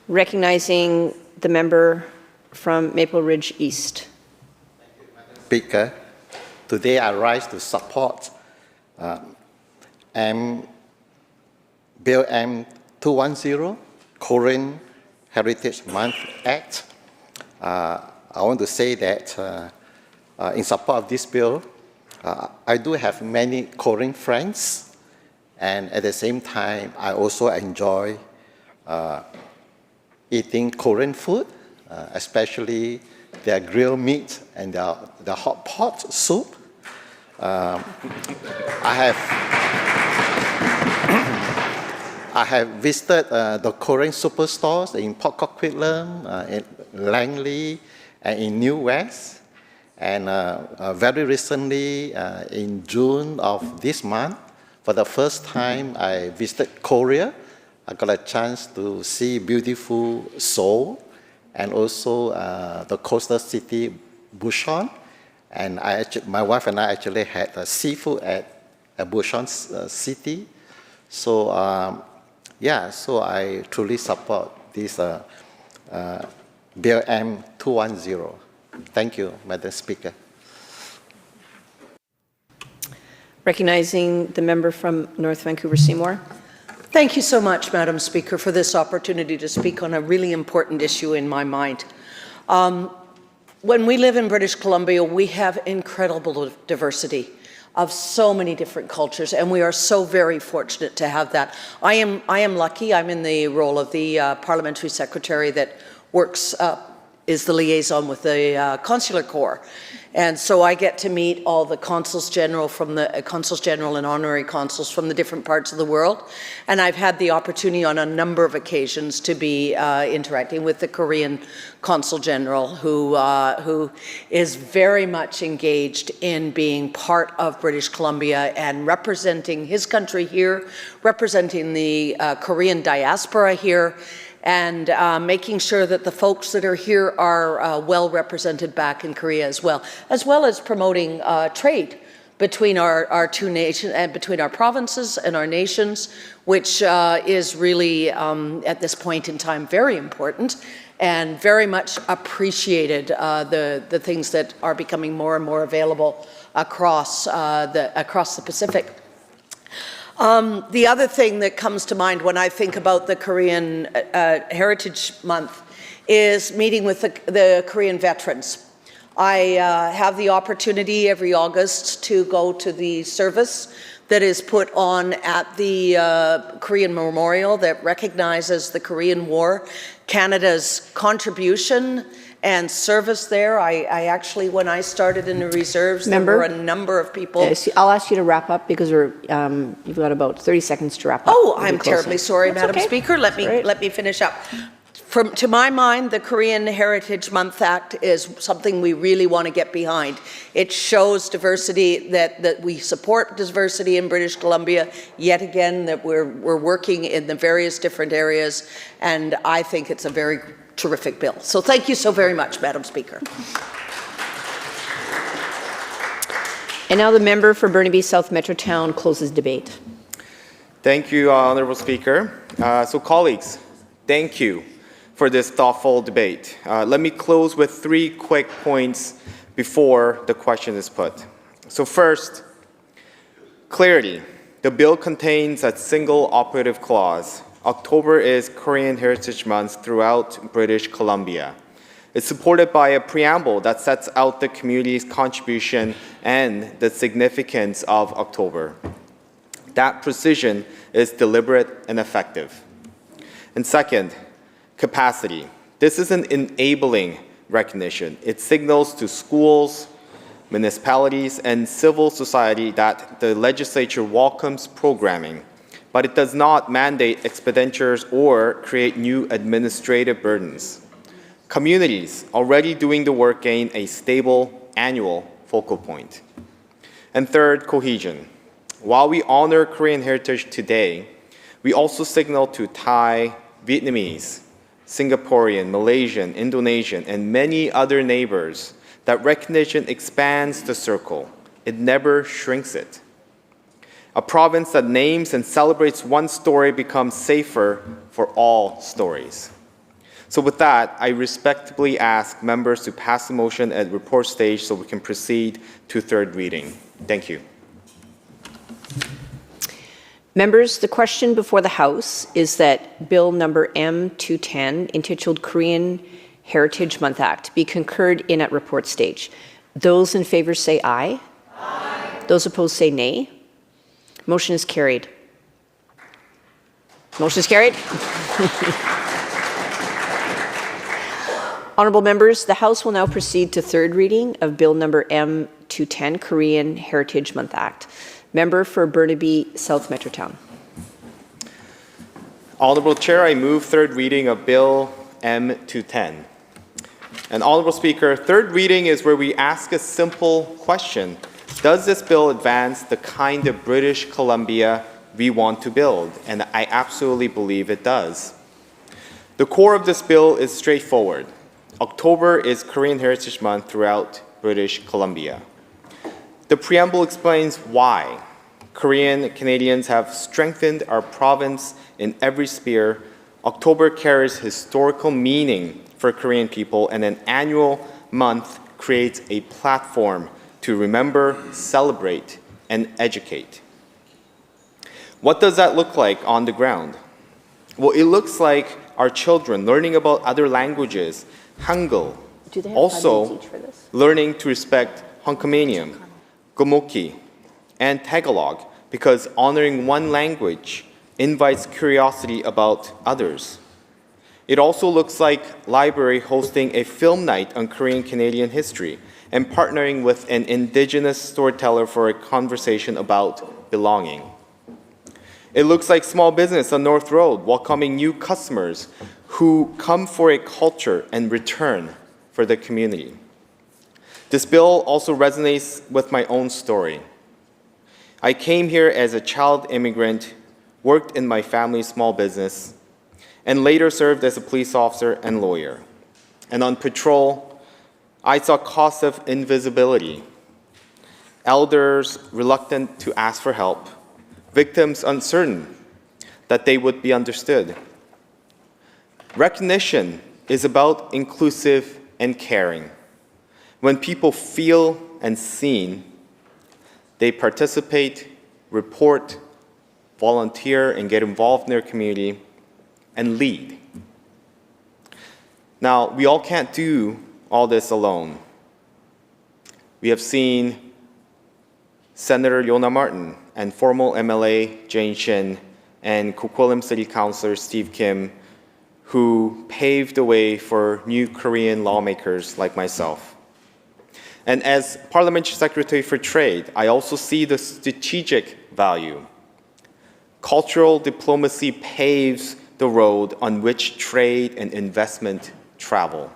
Recognizing the member from Maple Ridge East. Speaker, today I rise to support Bill M210, Korean Heritage Month Act. I want to say that in support of this bill, I do have many Korean friends, and at the same time, I also enjoy eating Korean food, especially their grilled meat and the hot pot soup. I have visited the Korean superstores in Port Coquitlam, in Langley, and in New West. And very recently, in June of this month, for the first time, I visited Korea. I got a chance to see beautiful Seoul and also the coastal city Busan. And my wife and I actually had seafood at Busan city. So yeah, so I truly support this Bill M210. Thank you, Madam Speaker. Recognizing the member from North Vancouver Seymour. Thank you so much, Madam Speaker, for this opportunity to speak on a really important issue in my mind. When we live in British Columbia, we have incredible diversity of so many different cultures, and we are so very fortunate to have that. I am lucky. I'm in the role of the parliamentary secretary that works, is the liaison with the Consular Corps. And so I get to meet all the consuls general and honorary consuls from the different parts of the world. And I've had the opportunity on a number of occasions to be interacting with the Korean consul general, who is very much engaged in being part of British Columbia and representing his country here, representing the Korean diaspora here, and making sure that the folks that are here are well represented back in Korea as well as promoting trade between our two nations and between our provinces and our nations, which is really at this point in time very important and very much appreciated, the things that are becoming more and more available across the Pacific. The other thing that comes to mind when I think about the Korean Heritage Month is meeting with the Korean veterans. I have the opportunity every August to go to the service that is put on at the Korean Memorial that recognizes the Korean War, Canada's contribution and service there. I actually, when I started in the reserves, there were a number of people. I'll ask you to wrap up because you've got about 30 seconds to wrap up. Oh, I'm terribly sorry, Madam Speaker. Let me finish up. To my mind, the Korean Heritage Month Act is something we really want to get behind. It shows diversity, that we support diversity in British Columbia, yet again, that we're working in the various different areas, and I think it's a very terrific bill. So thank you so very much, Madam Speaker. And now the member for Burnaby South Metrotown closes debate. Thank you, Honourable Speaker. So colleagues, thank you for this thoughtful debate. Let me close with 3 quick points before the question is put. So first, clarity. The bill contains a single operative clause October is Korean Heritage Month throughout British Columbia. It's supported by a preamble that sets out the community's contribution and the significance of October. That precision is deliberate and effective. And second, capacity. This is an enabling recognition. It signals to schools, municipalities, and civil society that the legislature welcomes programming, but it does not mandate expenditures or create new administrative burdens. Communities already doing the work gain a stable annual focal point. And third, cohesion. While we honor Korean heritage today, we also signal to Thai, Vietnamese, Singaporean, Malaysian, Indonesian, and many other neighbors that recognition expands the circle. It never shrinks it. A province that names and celebrates one story becomes safer for all stories. So with that, I respectfully ask members to pass the motion at report stage so we can proceed to third reading. Thank you. Members, the question before the House is that Bill number M210, entitled Korean Heritage Month Act, be concurred in at report stage. Those in favor say aye. Aye. Those opposed say nay. Motion is carried. Motion is carried. Honourable members, the House will now proceed to third reading of Bill number M210, Korean Heritage Month Act. Member for Burnaby South Metrotown. Honourable Chair, I move third reading of Bill M210. And Honourable Speaker, third reading is where we ask a simple question. Does this bill advance the kind of British Columbia we want to build? And I absolutely believe it does. The core of this bill is straightforward. October is Korean Heritage Month throughout British Columbia. The preamble explains why Korean Canadians have strengthened our province in every sphere. October carries historical meaning for Korean people, and an annual month creates a platform to remember, celebrate, and educate. What does that look like on the ground? Well, it looks like our children learning about other languages, Hangul, also learning to respect Hungkamanian, Gomoki, and Tagalog, because honoring one language invites curiosity about others. It also looks like library hosting a film night on Korean Canadian history and partnering with an Indigenous storyteller for a conversation about belonging. It looks like small business on North Road welcoming new customers who come for a culture and return for the community. This bill also resonates with my own story. I came here as a child immigrant, worked in my family's small business, and later served as a police officer and lawyer. And on patrol, I saw costs of invisibility, elders reluctant to ask for help, victims uncertain that they would be understood. Recognition is about inclusive and caring. When people feel and seen, they participate, report, volunteer, and get involved in their community, and lead. Now, we all can't do all this alone. We have seen Senator Yona Martin and former MLA Jane Shin and Coquitlam City Councilor Steve Kim, who paved the way for new Korean lawmakers like myself. And as Parliamentary Secretary for Trade, I also see the strategic value. Cultural diplomacy paves the road on which trade and investment travel.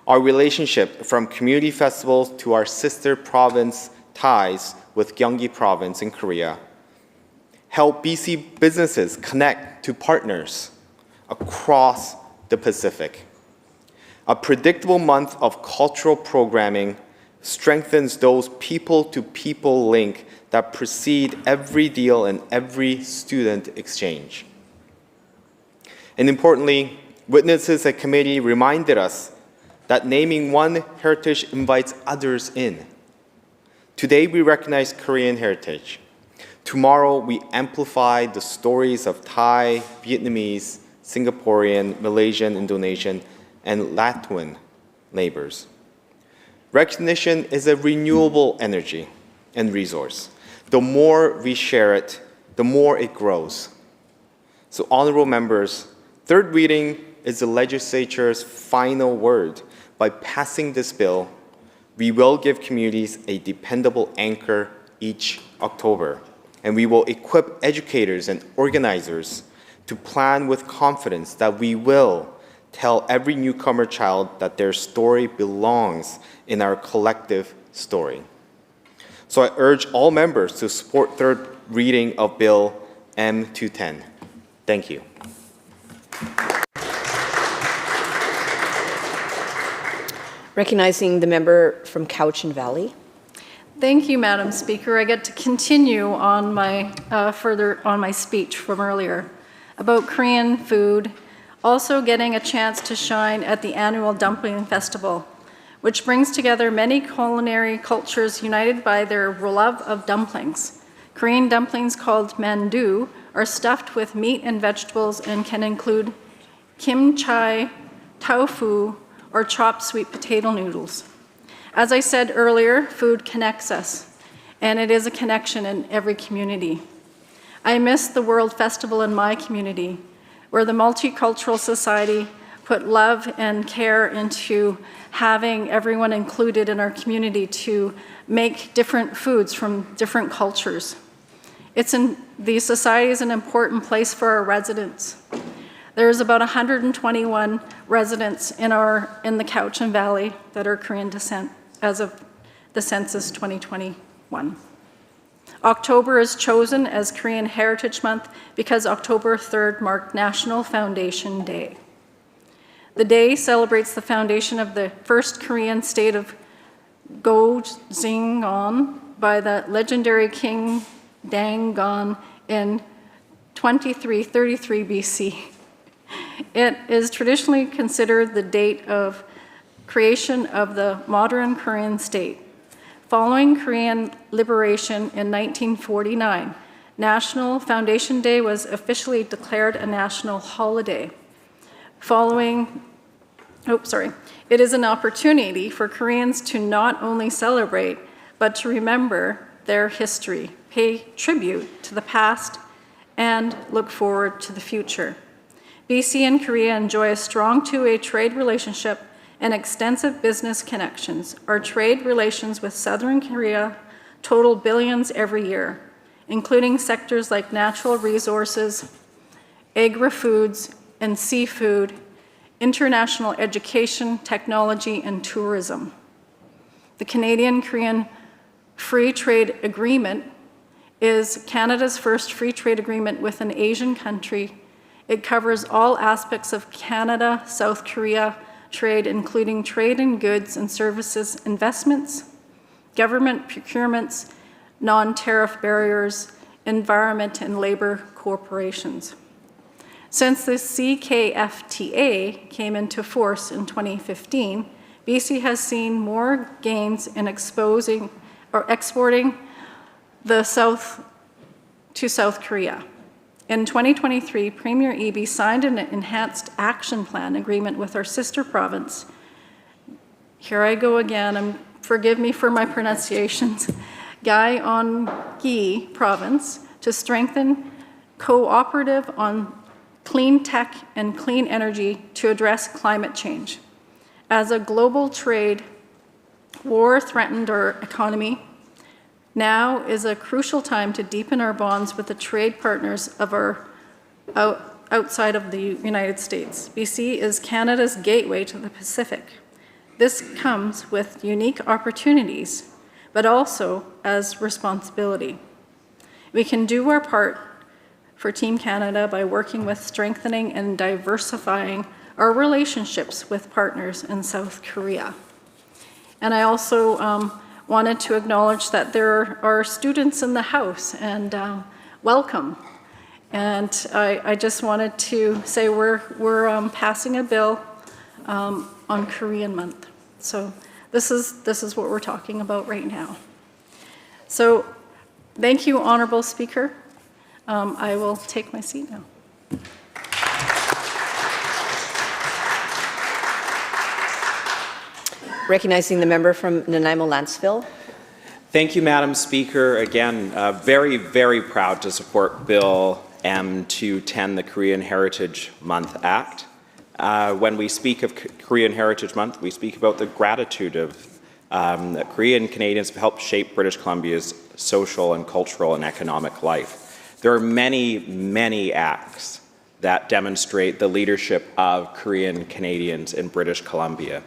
Our relationship from community festivals to our sister province ties with Gyeonggi Province in Korea help BC businesses connect to partners across the Pacific. A predictable month of cultural programming strengthens those people-to-people link that precede every deal and every student exchange. And importantly, witnesses at committee reminded us that naming one heritage invites others in. Today we recognize Korean heritage. Tomorrow, we amplify the stories of Thai, Vietnamese, Singaporean, Malaysian, Indonesian, and Latvian neighbors. Recognition is a renewable energy and resource. The more we share it, the more it grows. So, honorable members, third reading is the legislature's final word. By passing this bill, we will give communities a dependable anchor each October, and we will equip educators and organizers to plan with confidence that we will tell every newcomer child that their story belongs in our collective story. So I urge all members to support third reading of Bill M210. Thank you. Recognizing the member from Cowichan Valley. Thank you, Madam Speaker. I get to continue on my further on my speech from earlier about Korean food, also getting a chance to shine at the annual Dumpling Festival, which brings together many culinary cultures united by their love of dumplings. Korean dumplings called mandu are stuffed with meat and vegetables and can include kimchi, tofu, or chopped sweet potato noodles. As I said earlier, food connects us, and it is a connection in every community. I miss the World Festival in my community, where the Multicultural Society put love and care into having everyone included in our community to make different foods from different cultures. The society is an important place for our residents. There's about 121 residents in the Cowichan Valley that are Korean descent as of the census 2021. October is chosen as Korean Heritage Month because October 3rd marked National Foundation Day. The day celebrates the foundation of the first Korean state of Gojoseon by the legendary King Dangon in 2333 BC. It is traditionally considered the date of creation of the modern Korean state. Following Korean liberation in 1949, National Foundation Day was officially declared a national holiday. It is an opportunity for Koreans to not only celebrate, but to remember their history, pay tribute to the past, and look forward to the future. BC and Korea enjoy a strong two-way trade relationship and extensive business connections. Our trade relations with Southern Korea total billions every year, including sectors like natural resources, agri-foods and seafood, international education, technology, and tourism. The Canadian-Korean Free Trade Agreement is Canada's first free trade agreement with an Asian country. It covers all aspects of Canada-South Korea trade, including trade in goods and services, investments, government procurements, non-tariff barriers, environment, and labor corporations. Since the CKFTA came into force in 2015, BC has seen more gains in exporting the South to South Korea. In 2023, Premier Eby signed an enhanced action plan agreement with our sister province. Here I go again, forgive me for my pronunciations. Gyeonggi province to strengthen cooperative on clean tech and clean energy to address climate change. As a global trade war threatened our economy, now is a crucial time to deepen our bonds with the trade partners of our outside of the United States. BC is Canada's gateway to the Pacific. This comes with unique opportunities, but also as responsibility. We can do our part for Team Canada by working with strengthening and diversifying our relationships with partners in South Korea. And I also wanted to acknowledge that there are students in the House, and welcome. And I just wanted to say we're passing a bill on Korean Month. So this is what we're talking about right now. So Thank you, Honourable Speaker. I will take my seat now. Recognizing the member from Nanaimo-Lanceville. Thank you, Madam Speaker. Again, very, very proud to support Bill M210, the Korean Heritage Month Act. When we speak of Korean Heritage Month, we speak about the gratitude of Korean Canadians have helped shape British Columbia's social and cultural and economic life. There are many, many acts that demonstrate the leadership of Korean Canadians in British Columbia.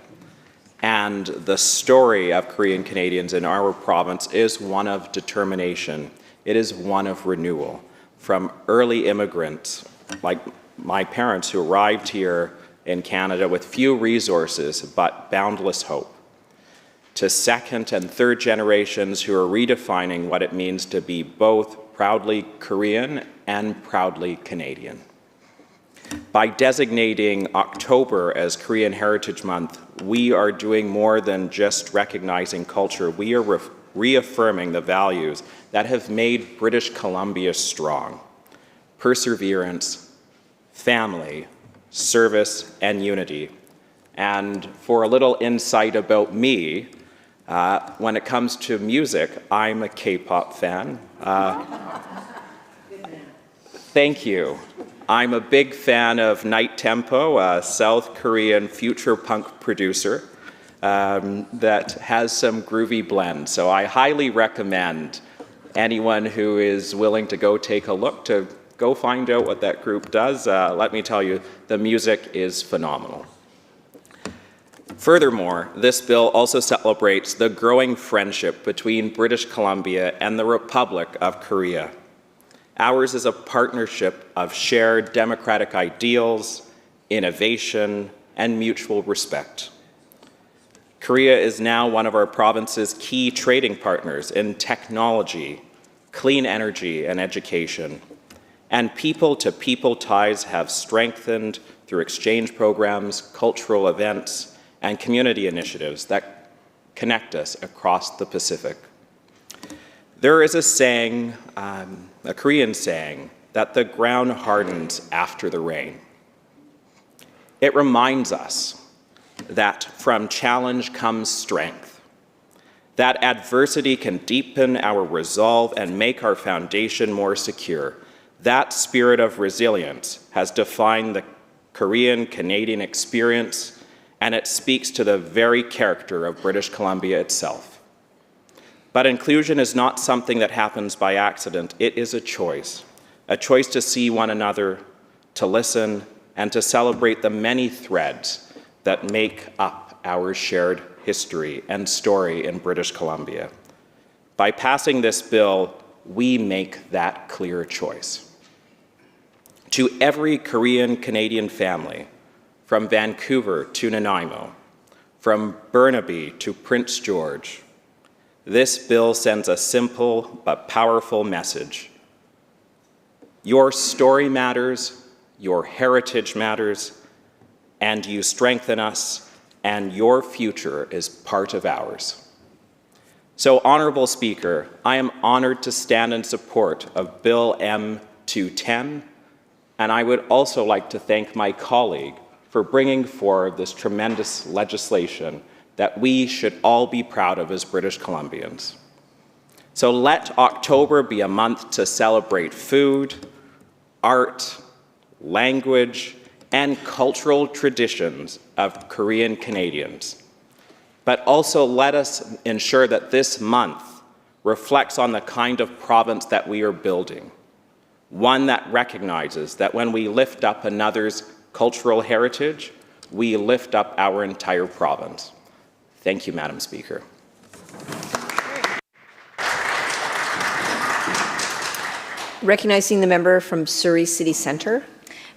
And the story of Korean Canadians in our province is one of determination. It is one of renewal. From early immigrants, like my parents who arrived here in Canada with few resources but boundless hope, to second and third generations who are redefining what it means to be both proudly Korean and proudly Canadian. By designating October as Korean Heritage Month, we are doing more than just recognizing culture. We are reaffirming the values that have made British Columbia strong: perseverance, family, service, and unity. And for a little insight about me, when it comes to music, I'm a K-pop fan. Thank you. I'm a big fan of Night Tempo, a South Korean future punk producer that has some groovy blends. So I highly recommend anyone who is willing to go take a look to go find out what that group does. Let me tell you, the music is phenomenal. Furthermore, this bill also celebrates the growing friendship between British Columbia and the Republic of Korea. Ours is a partnership of shared democratic ideals, innovation, and mutual respect. Korea is now one of our province's key trading partners in technology, clean energy, and education. And people-to-people ties have strengthened through exchange programs, cultural events, and community initiatives that connect us across the Pacific. There is a saying, a Korean saying, that the ground hardens after the rain. It reminds us that from challenge comes strength, that adversity can deepen our resolve and make our foundation more secure. That spirit of resilience has defined the Korean-Canadian experience, and it speaks to the very character of British Columbia itself. But inclusion is not something that happens by accident. It is a choice to see one another, to listen, and to celebrate the many threads that make up our shared history and story in British Columbia. By passing this bill, we make that clear choice. To every Korean-Canadian family, from Vancouver to Nanaimo, from Burnaby to Prince George, this bill sends a simple but powerful message. Your story matters, your heritage matters, and you strengthen us, and your future is part of ours. So, Honourable Speaker, I am honoured to stand in support of Bill M210, and I would also like to thank my colleague for bringing forward this tremendous legislation that we should all be proud of as British Columbians. So let October be a month to celebrate food, art, language, and cultural traditions of Korean Canadians. But also let us ensure that this month reflects on the kind of province that we are building, one that recognizes that when we lift up another's cultural heritage, we lift up our entire province. Thank you, Madam Speaker. Recognizing the member from Surrey City Centre.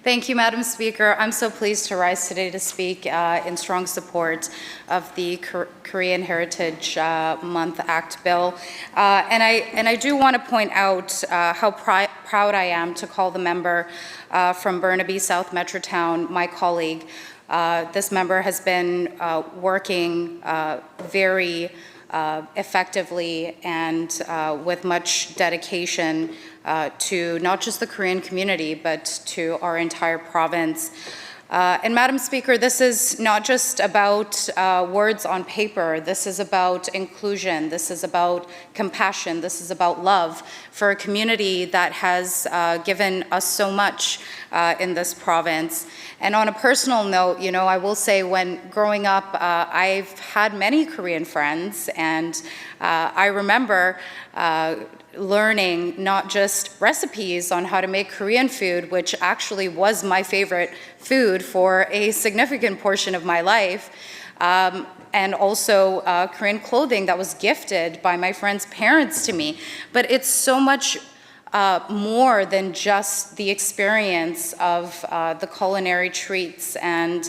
Thank you, Madam Speaker. I'm so pleased to rise today to speak in strong support of the Korean Heritage Month Act bill. And I do want to point out how proud I am to call the member from Burnaby South Metrotown my colleague. This member has been working very effectively and with much dedication to not just the Korean community, but to our entire province. And Madam Speaker, this is not just about words on paper. This is about inclusion. This is about compassion. This is about love for a community that has given us so much in this province. And on a personal note, you know, I will say when growing up, I've had many Korean friends, and I remember learning not just recipes on how to make Korean food, which actually was my favorite food for a significant portion of my life, and also Korean clothing that was gifted by my friends' parents to me. But it's so much more than just the experience of the culinary treats and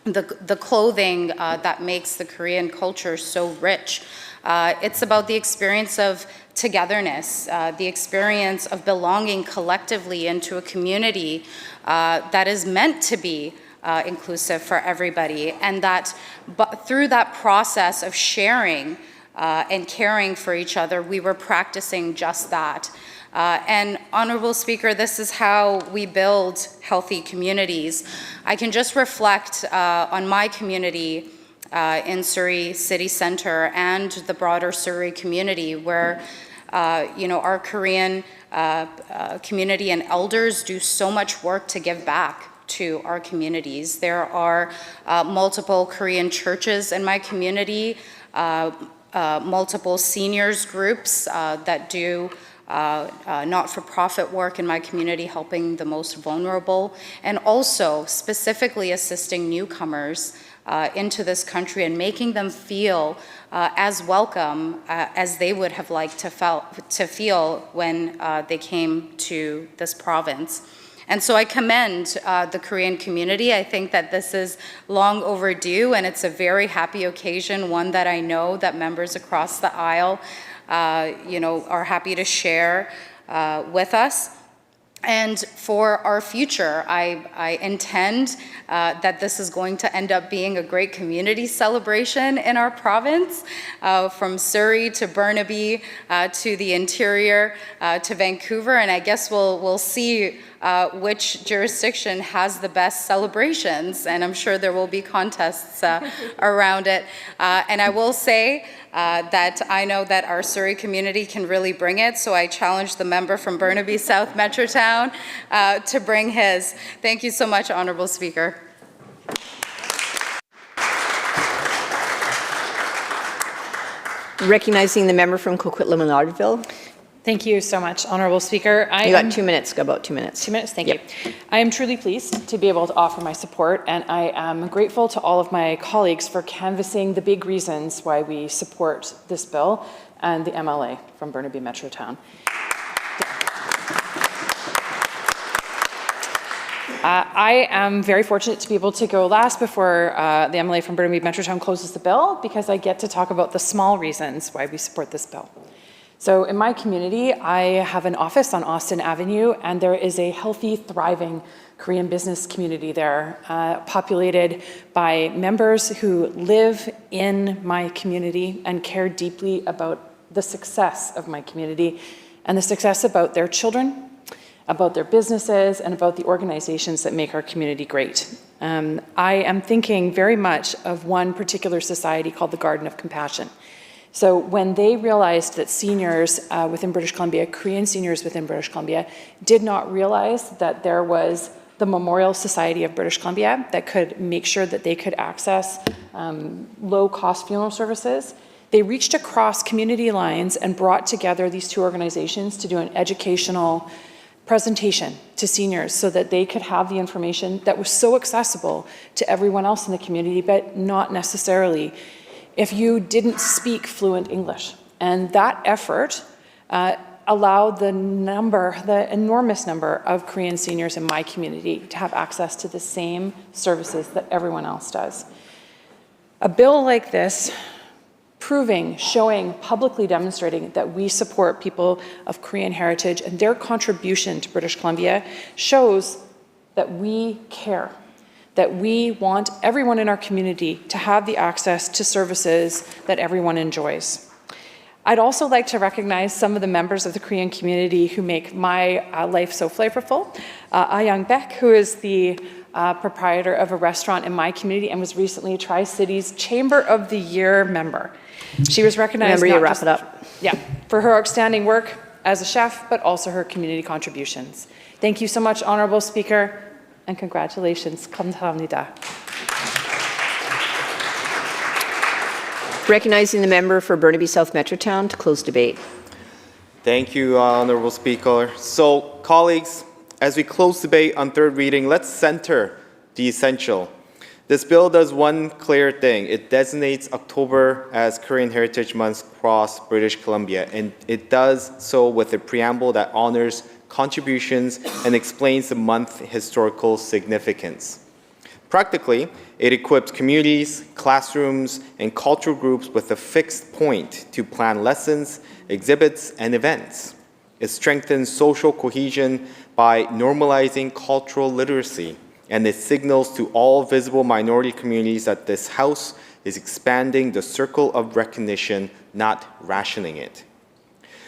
the clothing that makes the Korean culture so rich. It's about the experience of togetherness, the experience of belonging collectively into a community that is meant to be inclusive for everybody, and that through that process of sharing and caring for each other, we were practicing just that. And Honorable Speaker, this is how we build healthy communities. I can just reflect on my community in Surrey City Centre and the broader Surrey community, where you know, our Korean community and elders do so much work to give back to our communities. There are multiple Korean churches in my community, multiple seniors groups that do not-for-profit work in my community, helping the most vulnerable, and also specifically assisting newcomers into this country and making them feel as welcome as they would have liked to feel when they came to this province. And so I commend the Korean community. I think that this is long overdue, and it's a very happy occasion, one that I know that members across the aisle you know, are happy to share with us. And for our future, I intend that this is going to end up being a great community celebration in our province, from Surrey to Burnaby to the interior to Vancouver, and I guess we'll see which jurisdiction has the best celebrations, and I'm sure there will be contests around it. And I will say that I know that our Surrey community can really bring it, so I challenge the member from Burnaby South Metrotown to bring his. Thank you so much, Honourable Speaker. Recognizing the member from Coquitlam-Ottawa. Thank you so much, Honourable Speaker. You got 2 minutes, about 2 minutes. 2 minutes, thank you. I am truly pleased to be able to offer my support, and I am grateful to all of my colleagues for canvassing the big reasons why we support this bill and the MLA from Burnaby Metrotown. I am very fortunate to be able to go last before the MLA from Burnaby Metrotown closes the bill, because I get to talk about the small reasons why we support this bill. So in my community, I have an office on Austin Avenue, and there is a healthy, thriving Korean business community there, populated by members who live in my community and care deeply about the success of my community and the success about their children, about their businesses, and about the organizations that make our community great. I am thinking very much of one particular society called the Garden of Compassion. So when they realized that seniors within British Columbia, Korean seniors within British Columbia, did not realize that there was the Memorial Society of British Columbia that could make sure that they could access low-cost funeral services, they reached across community lines and brought together these two organizations to do an educational presentation to seniors so that they could have the information that was so accessible to everyone else in the community, but not necessarily if you didn't speak fluent English. And that effort allowed the enormous number of Korean seniors in my community to have access to the same services that everyone else does. A bill like this, showing, publicly demonstrating that we support people of Korean heritage and their contribution to British Columbia, shows that we care, that we want everyone in our community to have the access to services that everyone enjoys. I'd also like to recognize some of the members of the Korean community who make my life so flavorful. Young Beck, who is the proprietor of a restaurant in my community and was recently Tri-Cities Chamber of the Year member. She was recognized Remember, you wrap it up. Yeah, for her outstanding work as a chef, but also her community contributions. Thank you so much, Honorable Speaker, and congratulations. 감사합니다. Recognizing the member for Burnaby South Metrotown to close debate. Thank you, Honorable Speaker. So, colleagues, as we close debate on third reading, let's center the essential. This bill does one clear thing. It designates October as Korean Heritage Month across British Columbia, and it does so with a preamble that honors contributions and explains the month's historical significance. Practically, it equips communities, classrooms, and cultural groups with a fixed point to plan lessons, exhibits, and events. It strengthens social cohesion by normalizing cultural literacy, and it signals to all visible minority communities that this House is expanding the circle of recognition, not rationing it.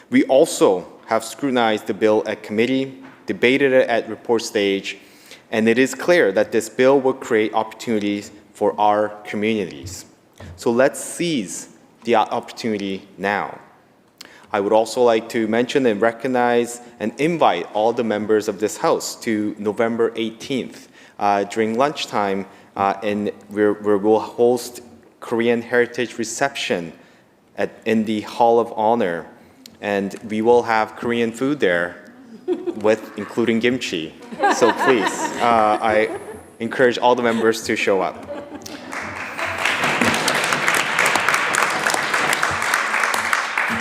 We also have scrutinized the bill at committee, debated it at report stage, and it is clear that this bill will create opportunities for our communities. So let's seize the opportunity now. I would also like to mention and recognize and invite all the members of this House to November 18th during lunchtime, and where we'll host Korean Heritage Reception in the Hall of Honor. And we will have Korean food there, including kimchi. So please, I encourage all the members to show up.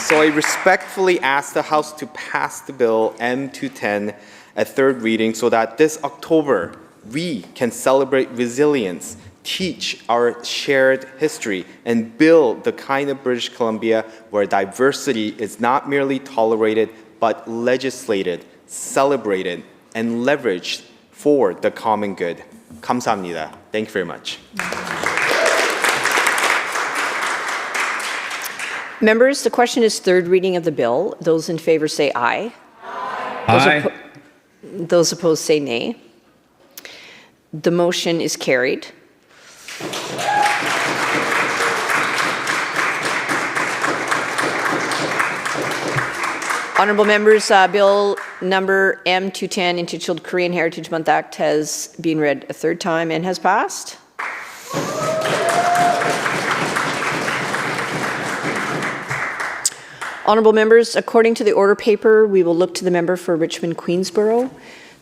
So I respectfully ask the House to pass the bill M210 at third reading so that this October we can celebrate resilience, teach our shared history, and build the kind of British Columbia where diversity is not merely tolerated, but legislated, celebrated, and leveraged for the common good. 감사합니다. Thank you very much. Members, the question is third reading of the bill. Those in favor say aye. Aye. Those opposed say nay. The motion is carried. Honourable members, Bill number M210, entitled Korean Heritage Month Act, has been read a third time and has passed. Honourable members, according to the order paper, we will look to the member for Richmond Queensborough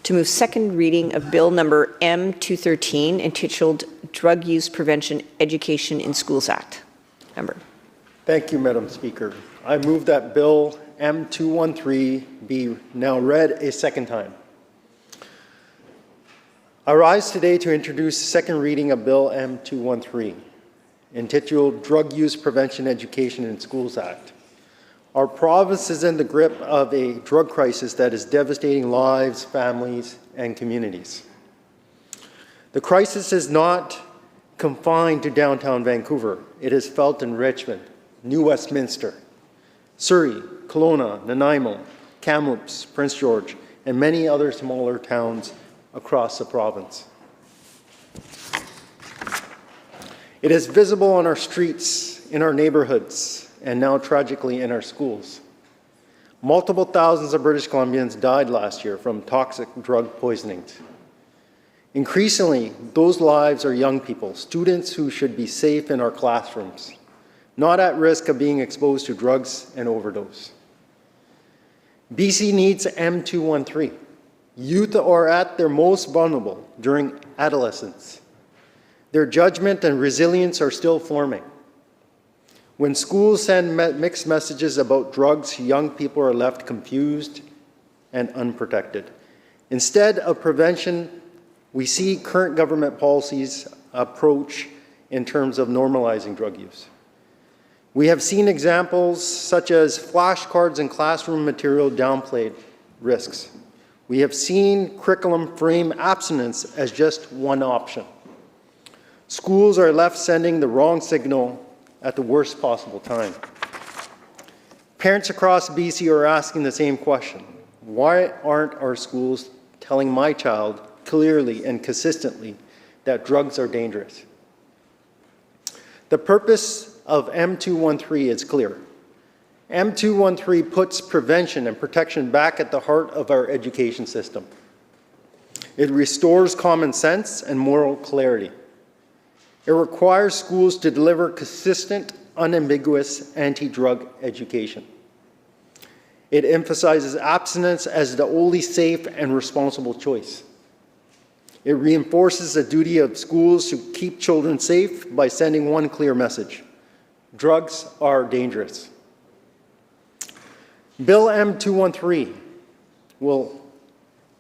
to move second reading of Bill number M213, entitled Drug Use Prevention Education in Schools Act. Member. Thank you, Madam Speaker. I move that Bill M213 be now read a second time. I rise today to introduce second reading of Bill M213, entitled Drug Use Prevention Education in Schools Act. Our province is in the grip of a drug crisis that is devastating lives, families, and communities. The crisis is not confined to downtown Vancouver. It is felt in Richmond, New Westminster, Surrey, Kelowna, Nanaimo, Kamloops, Prince George, and many other smaller towns across the province. It is visible on our streets, in our neighborhoods, and now tragically in our schools. Multiple thousands of British Columbians died last year from toxic drug poisonings. Increasingly, those lives are young people, students who should be safe in our classrooms, not at risk of being exposed to drugs and overdose. BC needs M213. Youth are at their most vulnerable during adolescence. Their judgment and resilience are still forming. When schools send mixed messages about drugs, young people are left confused and unprotected. Instead of prevention, we see current government policies approach in terms of normalizing drug use. We have seen examples such as flashcards and classroom material downplayed risks. We have seen curriculum frame abstinence as just one option. Schools are left sending the wrong signal at the worst possible time. Parents across BC are asking the same question. Why aren't our schools telling my child clearly and consistently that drugs are dangerous? The purpose of M213 is clear. M213 puts prevention and protection back at the heart of our education system. It restores common sense and moral clarity. It requires schools to deliver consistent, unambiguous anti-drug education. It emphasizes abstinence as the only safe and responsible choice. It reinforces the duty of schools to keep children safe by sending one clear message: drugs are dangerous. Bill M213 will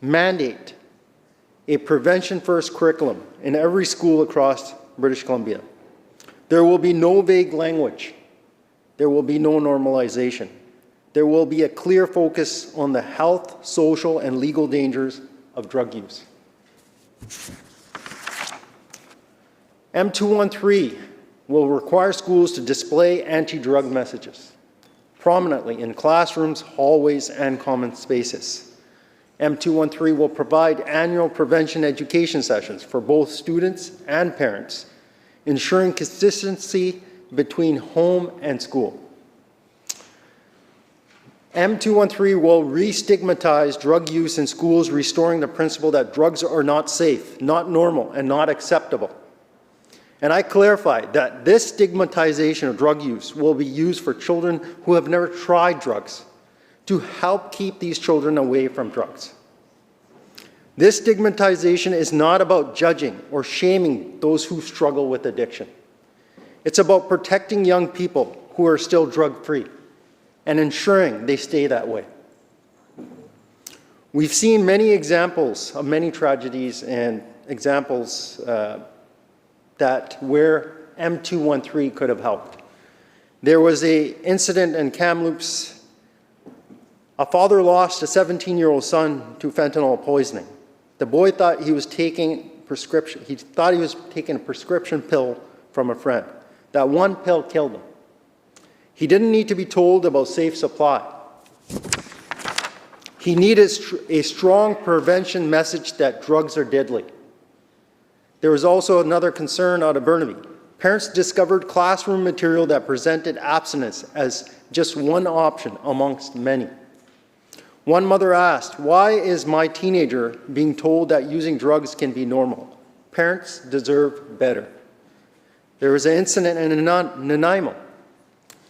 mandate a prevention-first curriculum in every school across British Columbia. There will be no vague language. There will be no normalization. There will be a clear focus on the health, social, and legal dangers of drug use. M213 will require schools to display anti-drug messages prominently in classrooms, hallways, and common spaces. M213 will provide annual prevention education sessions for both students and parents, ensuring consistency between home and school. M213 will re-stigmatize drug use in schools, restoring the principle that drugs are not safe, not normal, and not acceptable. And I clarify that this stigmatization of drug use will be used for children who have never tried drugs to help keep these children away from drugs. This stigmatization is not about judging or shaming those who struggle with addiction. It's about protecting young people who are still drug-free and ensuring they stay that way. We've seen many examples of many tragedies and examples that where M213 could have helped. There was an incident in Kamloops. A father lost a 17-year-old son to fentanyl poisoning. The boy thought he was taking a prescription pill from a friend. That one pill killed him. He didn't need to be told about safe supply. He needed a strong prevention message that drugs are deadly. There was also another concern out of Burnaby. Parents discovered classroom material that presented abstinence as just one option amongst many. One mother asked, "Why is my teenager being told that using drugs can be normal? Parents deserve better." There was an incident in Nanaimo.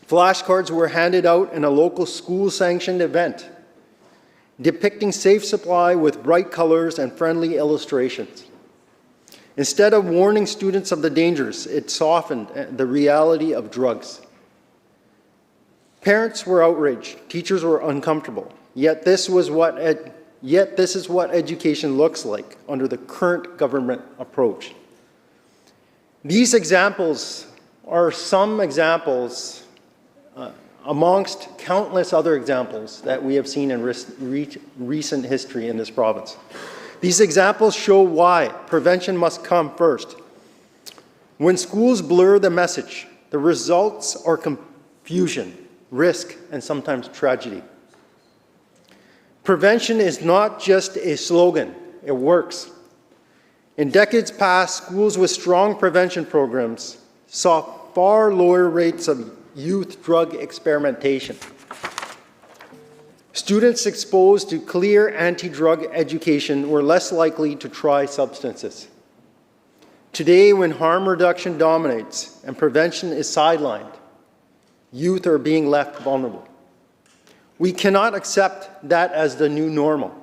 Flashcards were handed out in a local school-sanctioned event, depicting safe supply with bright colors and friendly illustrations. Instead of warning students of the dangers, it softened the reality of drugs. Parents were outraged, teachers were uncomfortable, yet this is what education looks like under the current government approach. These examples are some examples amongst countless other examples that we have seen in recent history in this province. These examples show why prevention must come first. When schools blur the message, the results are confusion, risk, and sometimes tragedy. Prevention is not just a slogan, it works. In decades past, schools with strong prevention programs saw far lower rates of youth drug experimentation. Students exposed to clear anti-drug education were less likely to try substances. Today, when harm reduction dominates and prevention is sidelined, youth are being left vulnerable. We cannot accept that as the new normal.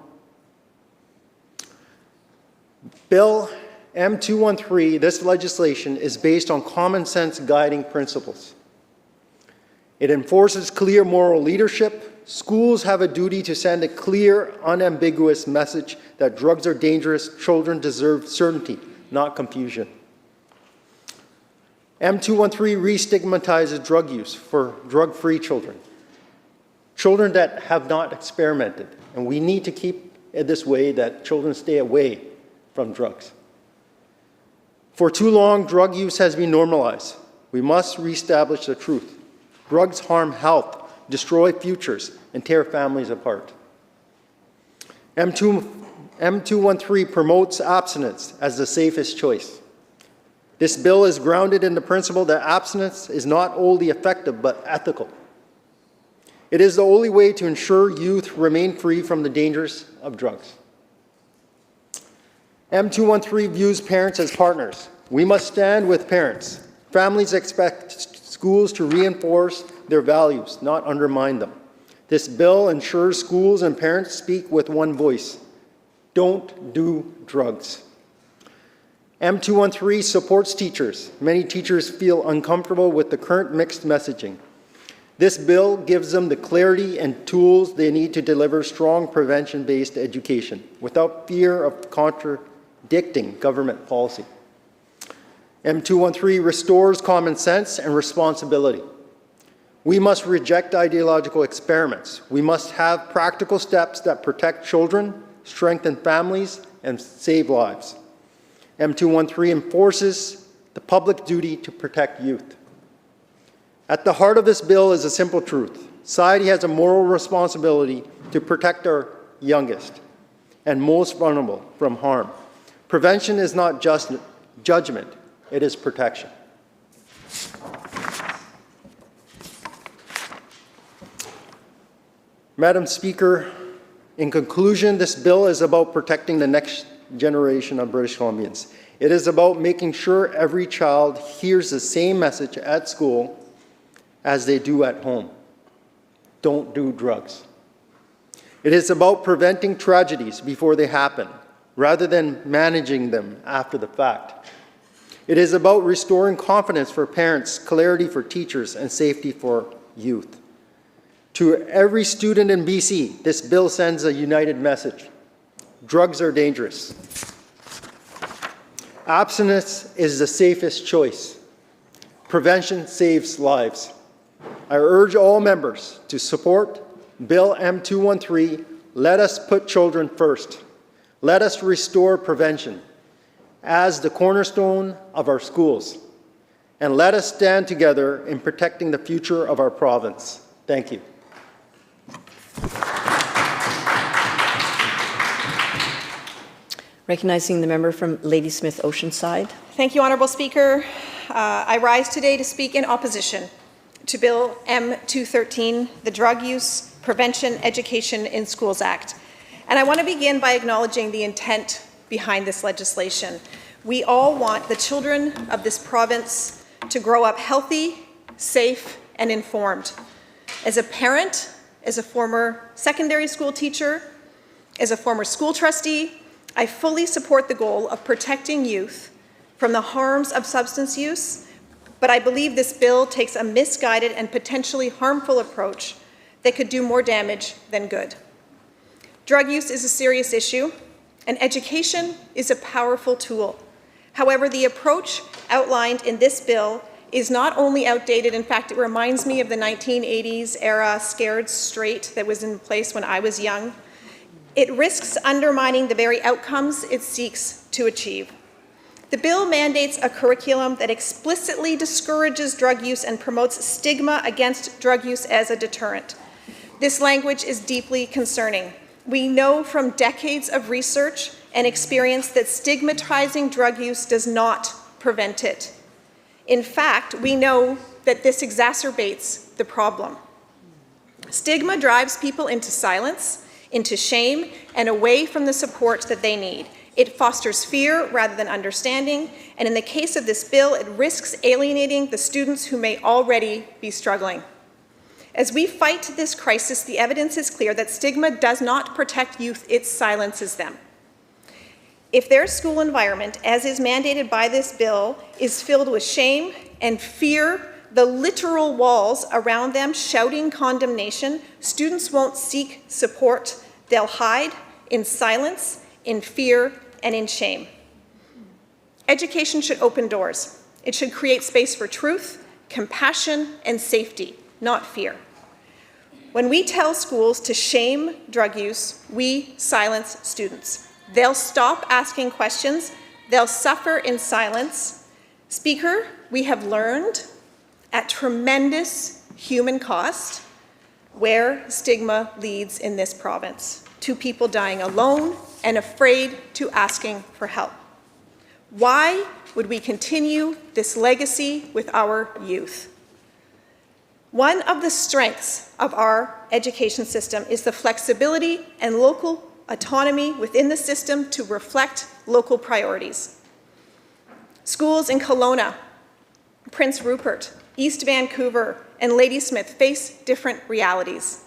Bill M213, this legislation, is based on common sense guiding principles. It enforces clear moral leadership. Schools have a duty to send a clear, unambiguous message that drugs are dangerous. Children deserve certainty, not confusion. M213 re-stigmatizes drug use for drug-free children, children that have not experimented. And we need to keep it this way, that children stay away from drugs. For too long, drug use has been normalized. We must reestablish the truth. Drugs harm health, destroy futures, and tear families apart. M213 promotes abstinence as the safest choice. This bill is grounded in the principle that abstinence is not only effective but ethical. It is the only way to ensure youth remain free from the dangers of drugs. M213 views parents as partners. We must stand with parents. Families expect schools to reinforce their values, not undermine them. This bill ensures schools and parents speak with one voice. Don't do drugs. M213 supports teachers. Many teachers feel uncomfortable with the current mixed messaging. This bill gives them the clarity and tools they need to deliver strong prevention-based education without fear of contradicting government policy. M213 restores common sense and responsibility. We must reject ideological experiments. We must have practical steps that protect children, strengthen families, and save lives. M213 enforces the public duty to protect youth. At the heart of this bill is a simple truth. Society has a moral responsibility to protect our youngest and most vulnerable from harm. Prevention is not just judgment, it is protection. Madam Speaker, in conclusion, this bill is about protecting the next generation of British Columbians. It is about making sure every child hears the same message at school as they do at home. Don't do drugs. It is about preventing tragedies before they happen, rather than managing them after the fact. It is about restoring confidence for parents, clarity for teachers, and safety for youth. To every student in BC, this bill sends a united message. Drugs are dangerous. Abstinence is the safest choice. Prevention saves lives. I urge all members to support Bill M213. Let us put children first. Let us restore prevention as the cornerstone of our schools. And let us stand together in protecting the future of our province. Thank you. Recognizing the member from Ladysmith Oceanside. Thank you, Honourable Speaker. I rise today to speak in opposition to Bill M213, the Drug Use, Prevention, Education in Schools Act. And I want to begin by acknowledging the intent behind this legislation. We all want the children of this province to grow up healthy, safe, and informed. As a parent, as a former secondary school teacher, as a former school trustee, I fully support the goal of protecting youth from the harms of substance use, but I believe this bill takes a misguided and potentially harmful approach that could do more damage than good. Drug use is a serious issue, and education is a powerful tool. However, the approach outlined in this bill is not only outdated, in fact, it reminds me of the 1980s era scared straight that was in place when I was young. It risks undermining the very outcomes it seeks to achieve. The bill mandates a curriculum that explicitly discourages drug use and promotes stigma against drug use as a deterrent. This language is deeply concerning. We know from decades of research and experience that stigmatizing drug use does not prevent it. In fact, we know that this exacerbates the problem. Stigma drives people into silence, into shame, and away from the support that they need. It fosters fear rather than understanding, and in the case of this bill, it risks alienating the students who may already be struggling. As we fight this crisis, the evidence is clear that stigma does not protect youth, it silences them. If their school environment, as is mandated by this bill, is filled with shame and fear, the literal walls around them shouting condemnation, students won't seek support. They'll hide in silence, in fear, and in shame. Education should open doors. It should create space for truth, compassion, and safety, not fear. When we tell schools to shame drug use, we silence students. They'll stop asking questions, They'll suffer in silence. Speaker, we have learned at tremendous human cost where stigma leads in this province, to people dying alone and afraid to asking for help. Why would we continue this legacy with our youth? One of the strengths of our education system is the flexibility and local autonomy within the system to reflect local priorities. Schools in Kelowna, Prince Rupert, East Vancouver, and Ladysmith face different realities.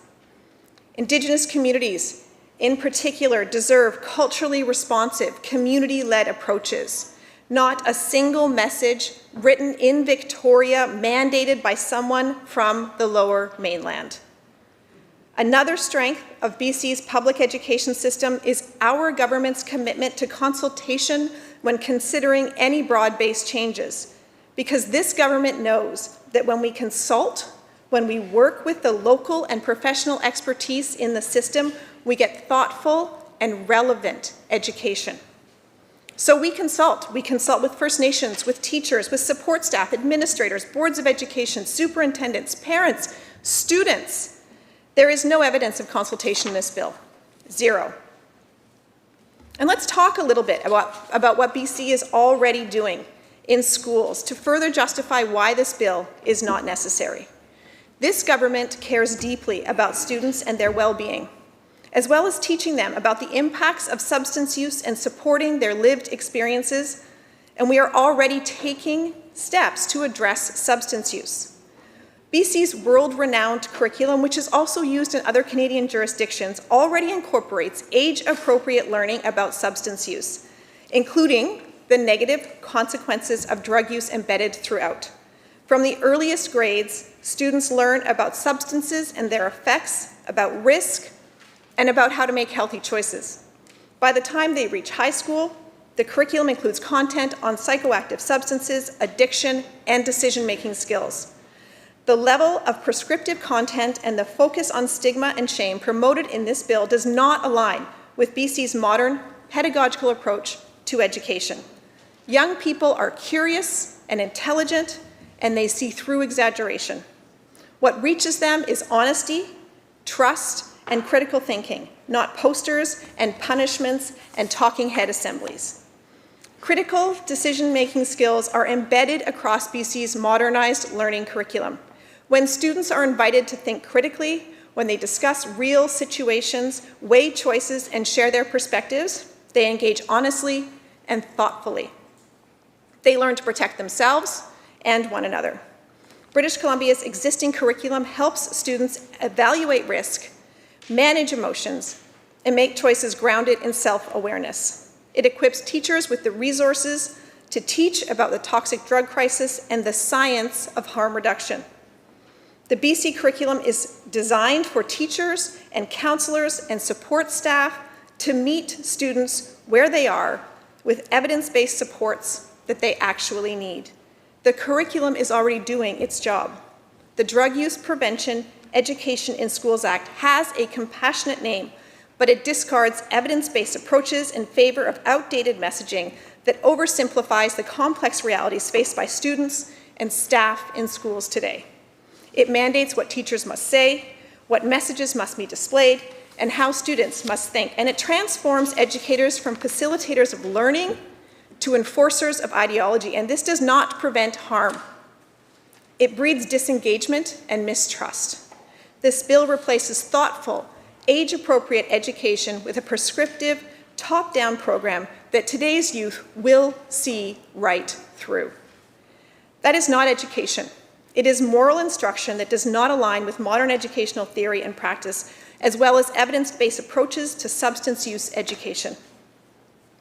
Indigenous communities, in particular, deserve culturally responsive, community-led approaches, not a single message written in Victoria mandated by someone from the Lower Mainland. Another strength of BC's public education system is our government's commitment to consultation when considering any broad-based changes, because this government knows that when we consult, when we work with the local and professional expertise in the system, we get thoughtful and relevant education. So we consult with First Nations, with teachers, with support staff, administrators, boards of education, superintendents, parents, students. There is no evidence of consultation in this bill, zero. And let's talk a little bit about what BC is already doing in schools to further justify why this bill is not necessary. This government cares deeply about students and their well-being, as well as teaching them about the impacts of substance use and supporting their lived experiences, and we are already taking steps to address substance use. BC's world-renowned curriculum, which is also used in other Canadian jurisdictions, already incorporates age-appropriate learning about substance use, including the negative consequences of drug use embedded throughout. From the earliest grades, students learn about substances and their effects, about risk, and about how to make healthy choices. By the time they reach high school, the curriculum includes content on psychoactive substances, addiction, and decision-making skills. The level of prescriptive content and the focus on stigma and shame promoted in this bill does not align with BC's modern pedagogical approach to education. Young people are curious and intelligent, and they see through exaggeration. What reaches them is honesty, trust, and critical thinking, not posters and punishments and talking head assemblies. Critical decision-making skills are embedded across BC's modernized learning curriculum. When students are invited to think critically, when they discuss real situations, weigh choices, and share their perspectives, they engage honestly and thoughtfully. They learn to protect themselves and one another. British Columbia's existing curriculum helps students evaluate risk, manage emotions, and make choices grounded in self-awareness. It equips teachers with the resources to teach about the toxic drug crisis and the science of harm reduction. The BC curriculum is designed for teachers and counselors and support staff to meet students where they are with evidence-based supports that they actually need. The curriculum is already doing its job. The Drug Use Prevention Education in Schools Act has a compassionate name, but it discards evidence-based approaches in favor of outdated messaging that oversimplifies the complex realities faced by students and staff in schools today. It mandates what teachers must say, what messages must be displayed, and how students must think. And it transforms educators from facilitators of learning to enforcers of ideology. And this does not prevent harm. It breeds disengagement and mistrust. This bill replaces thoughtful, age-appropriate education with a prescriptive, top-down program that today's youth will see right through. That is not education. It is moral instruction that does not align with modern educational theory and practice, as well as evidence-based approaches to substance use education.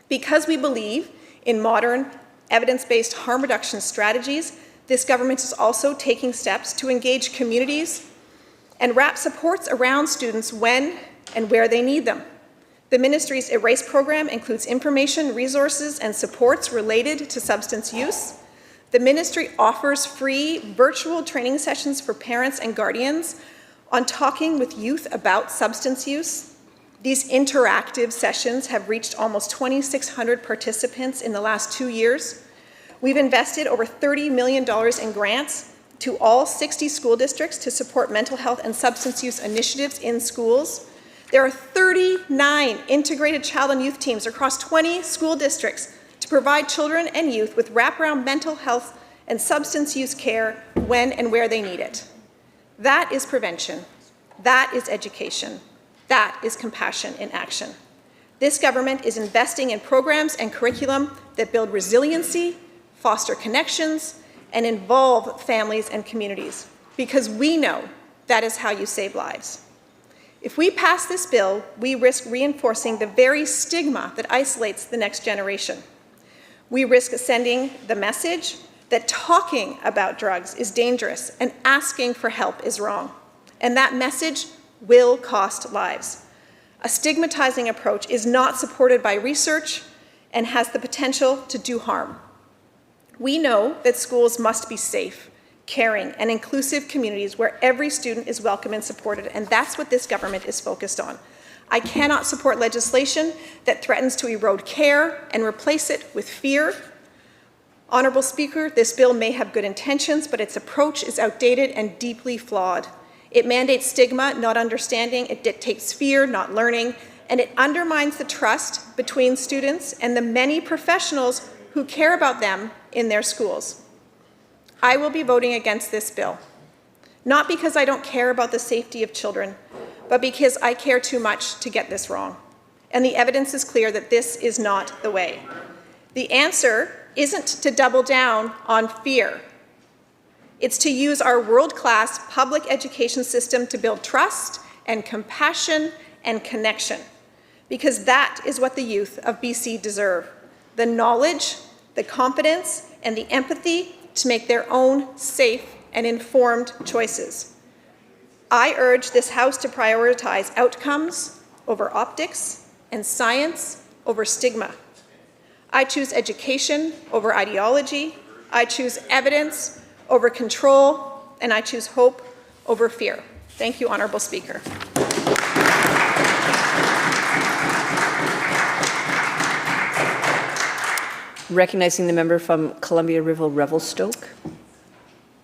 Because we believe in modern, evidence-based harm reduction strategies, this government is also taking steps to engage communities and wrap supports around students when and where they need them. The ministry's Erase program includes information, resources, and supports related to substance use. The ministry offers free virtual training sessions for parents and guardians on talking with youth about substance use. These interactive sessions have reached almost 2,600 participants in the last 2 years. We've invested over $30 million in grants to all 60 school districts to support mental health and substance use initiatives in schools. There are 39 integrated child and youth teams across 20 school districts to provide children and youth with wraparound mental health and substance use care when and where they need it. That is prevention. That is education. That is compassion in action. This government is investing in programs and curriculum that build resiliency, foster connections, and involve families and communities, because we know that is how you save lives. If we pass this bill, we risk reinforcing the very stigma that isolates the next generation. We risk sending the message that talking about drugs is dangerous and asking for help is wrong. And that message will cost lives. A stigmatizing approach is not supported by research and has the potential to do harm. We know that schools must be safe, caring, and inclusive communities where every student is welcome and supported, and that's what this government is focused on. I cannot support legislation that threatens to erode care and replace it with fear. Honourable Speaker, this bill may have good intentions, but its approach is outdated and deeply flawed. It mandates stigma, not understanding. It dictates fear, not learning. And it undermines the trust between students and the many professionals who care about them in their schools. I will be voting against this bill, not because I don't care about the safety of children, but because I care too much to get this wrong. And the evidence is clear that this is not the way. The answer isn't to double down on fear. It's to use our world-class public education system to build trust and compassion and connection, because that is what the youth of BC deserve: the knowledge, the confidence, and the empathy to make their own safe and informed choices. I urge this House to prioritize outcomes over optics and science over stigma. I choose education over ideology. I choose evidence over control, and I choose hope over fear. Thank you, Honourable Speaker. Recognizing the member from Columbia River Revelstoke.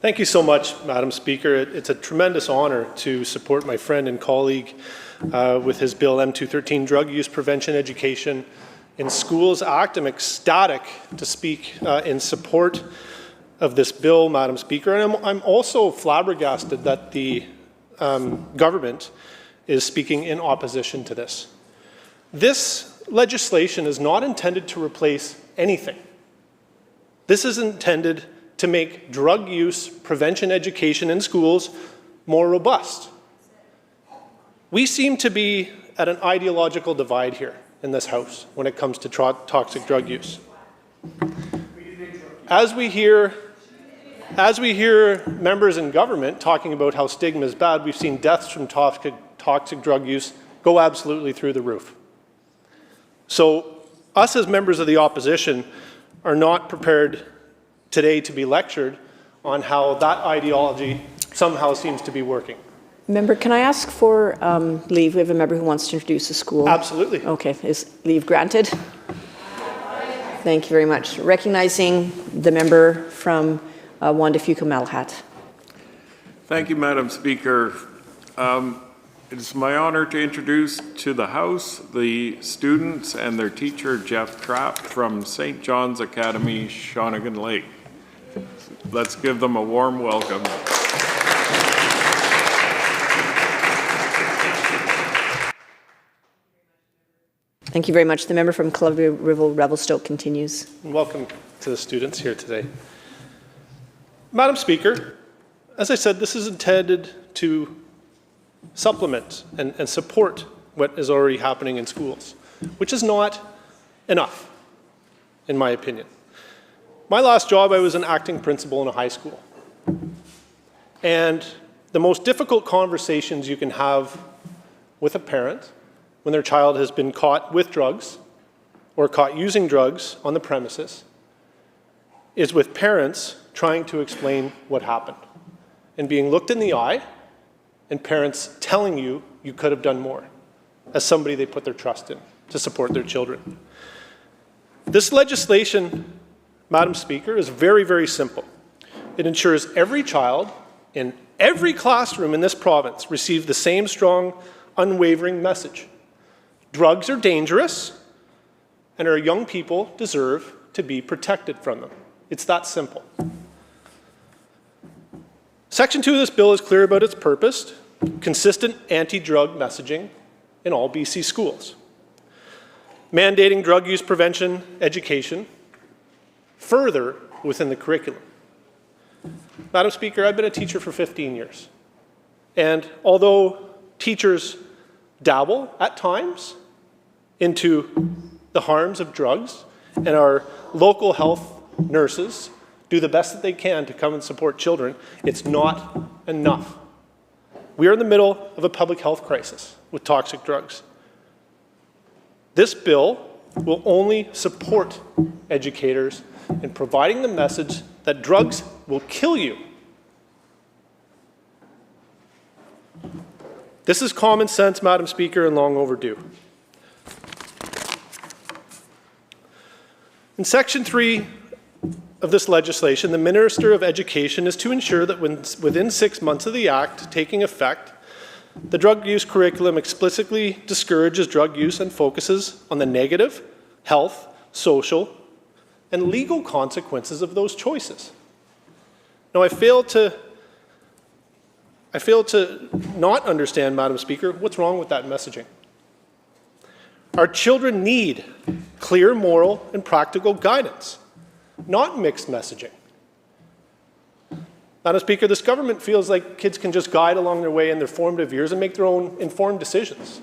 Thank you so much, Madam Speaker. It's a tremendous honor to support my friend and colleague with his Bill M213, Drug Use Prevention Education in Schools Act. I'm ecstatic to speak in support of this bill, Madam Speaker. And I'm also flabbergasted that the government is speaking in opposition to this. This legislation is not intended to replace anything. This is intended to make drug use prevention education in schools more robust. We seem to be at an ideological divide here in this House when it comes to toxic drug use. As we hear members in government talking about how stigma is bad, we've seen deaths from toxic drug use go absolutely through the roof. So us as members of the opposition are not prepared today to be lectured on how that ideology somehow seems to be working. Member, can I ask for leave? We have a member who wants to introduce the school. Absolutely. Okay, is leave granted? Thank you very much. Recognizing the member from Wanda Fuqua-Malahat. Thank you, Madam Speaker. It is my honor to introduce to the House the students and their teacher, Jeff Trapp, from St. John's Academy, Shawnigan Lake. Let's give them a warm welcome. Thank you very much. The member from Columbia River Revelstoke continues. Welcome to the students here today. Madam Speaker, as I said, this is intended to supplement and support what is already happening in schools, which is not enough, in my opinion. My last job, I was an acting principal in a high school. And the most difficult conversations you can have with a parent when their child has been caught with drugs or caught using drugs on the premises is with parents trying to explain what happened and being looked in the eye and parents telling you you could have done more. as somebody they put their trust in to support their children. This legislation, Madam Speaker, is very, very simple. It ensures every child in every classroom in this province receive the same strong, unwavering message. Drugs are dangerous, and our young people deserve to be protected from them. It's that simple. Section 2 of this bill is clear about its purpose: consistent anti-drug messaging in all BC schools. Mandating drug use prevention education further within the curriculum. Madam Speaker, I've been a teacher for 15 years. And although teachers dabble at times into the harms of drugs, and our local health nurses do the best that they can to come and support children, it's not enough. We are in the middle of a public health crisis with toxic drugs. This bill will only support educators in providing the message that drugs will kill you. This is common sense, Madam Speaker, and long overdue. In Section 3 of this legislation, the Minister of Education is to ensure that within 6 months of the Act taking effect, the drug use curriculum explicitly discourages drug use and focuses on the negative health, social, and legal consequences of those choices. Now, I fail to not understand, Madam Speaker, what's wrong with that messaging. Our children need clear moral and practical guidance, not mixed messaging. Madam Speaker, this government feels like kids can just guide along their way in their formative years and make their own informed decisions.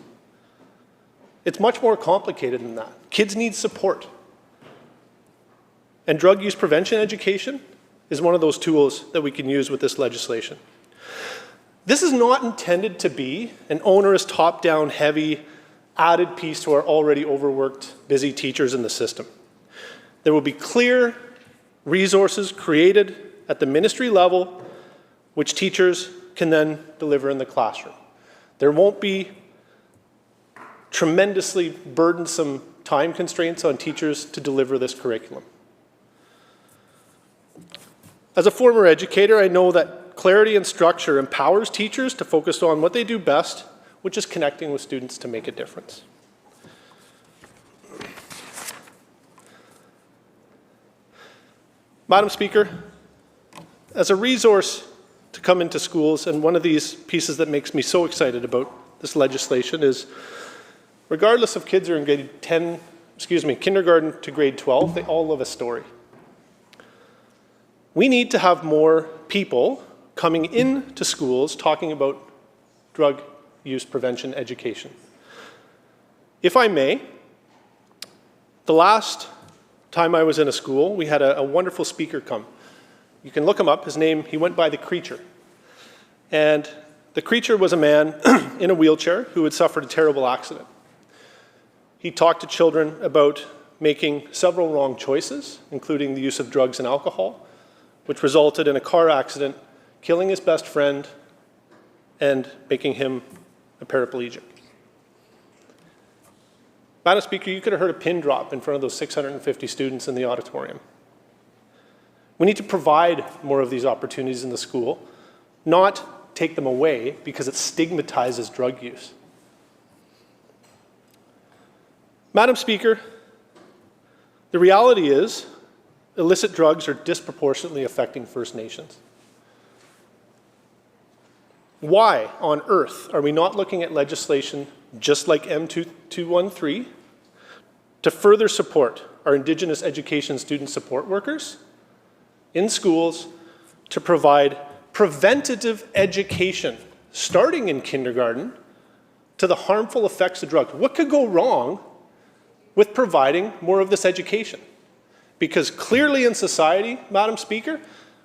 It's much more complicated than that. Kids need support. And drug use prevention education is one of those tools that we can use with this legislation. This is not intended to be an onerous, top-down, heavy, added piece to our already overworked, busy teachers in the system. There will be clear resources created at the ministry level, which teachers can then deliver in the classroom. There won't be tremendously burdensome time constraints on teachers to deliver this curriculum. As a former educator, I know that clarity and structure empowers teachers to focus on what they do best, which is connecting with students to make a difference. Madam Speaker, as a resource to come into schools, and one of these pieces that makes me so excited about this legislation is, regardless of kids are in kindergarten to grade 12, they all live a story. We need to have more people coming into schools talking about drug use prevention education. If I may, the last time I was in a school, we had a wonderful speaker come. You can look him up. His name, he went by the Creature. And the Creature was a man in a wheelchair who had suffered a terrible accident. He talked to children about making several wrong choices, including the use of drugs and alcohol, which resulted in a car accident, killing his best friend, and making him a paraplegic. Madam Speaker, you could have heard a pin drop in front of those 650 students in the auditorium. We need to provide more of these opportunities in the school, not take them away because it stigmatizes drug use. Madam Speaker, the reality is illicit drugs are disproportionately affecting First Nations. Why on earth are we not looking at legislation just like M2213 to further support our Indigenous education student support workers in schools to provide preventative education starting in kindergarten to the harmful effects of drugs? What could go wrong with providing more of this education? Because clearly in society, Madam Speaker,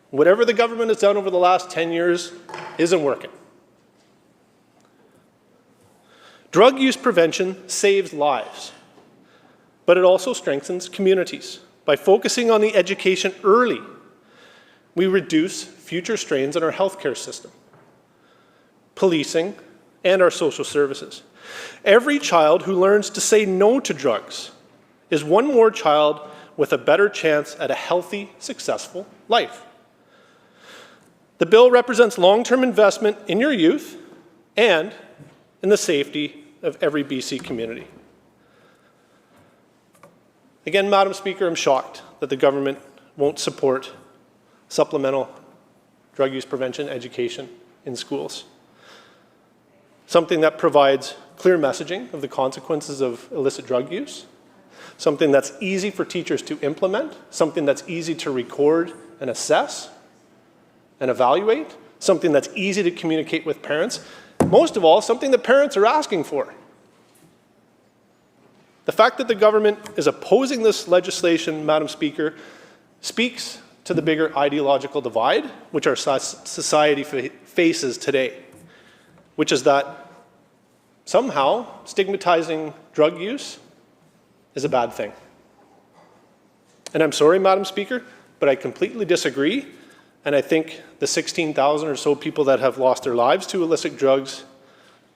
whatever the government has done over the last 10 years isn't working. Drug use prevention saves lives, but it also strengthens communities. By focusing on the education early, we reduce future strains on our healthcare system, policing, and our social services. Every child who learns to say no to drugs is one more child with a better chance at a healthy, successful life. The bill represents long-term investment in your youth and in the safety of every BC community. Again, Madam Speaker, I'm shocked that the government won't support supplemental drug use prevention education in schools. Something that provides clear messaging of the consequences of illicit drug use, something that's easy for teachers to implement, something that's easy to record and assess and evaluate, something that's easy to communicate with parents, most of all, something that parents are asking for. The fact that the government is opposing this legislation, Madam Speaker, speaks to the bigger ideological divide which our society faces today, which is that somehow stigmatizing drug use is a bad thing. And I'm sorry, Madam Speaker, but I completely disagree, and I think the 16,000 or so people that have lost their lives to illicit drugs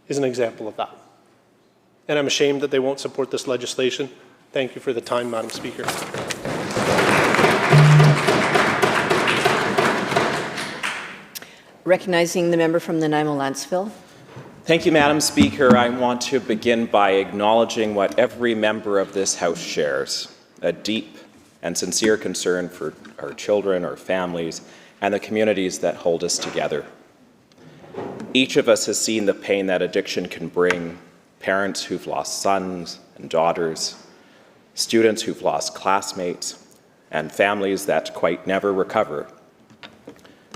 is an example of that. And I'm ashamed that they won't support this legislation. Thank you for the time, Madam Speaker. Recognizing the member from Nanaimo Landsville. Thank you, Madam Speaker. I want to begin by acknowledging what every member of this House shares, a deep and sincere concern for our children, our families, and the communities that hold us together. Each of us has seen the pain that addiction can bring, parents who've lost sons and daughters, students who've lost classmates, and families that quite never recover.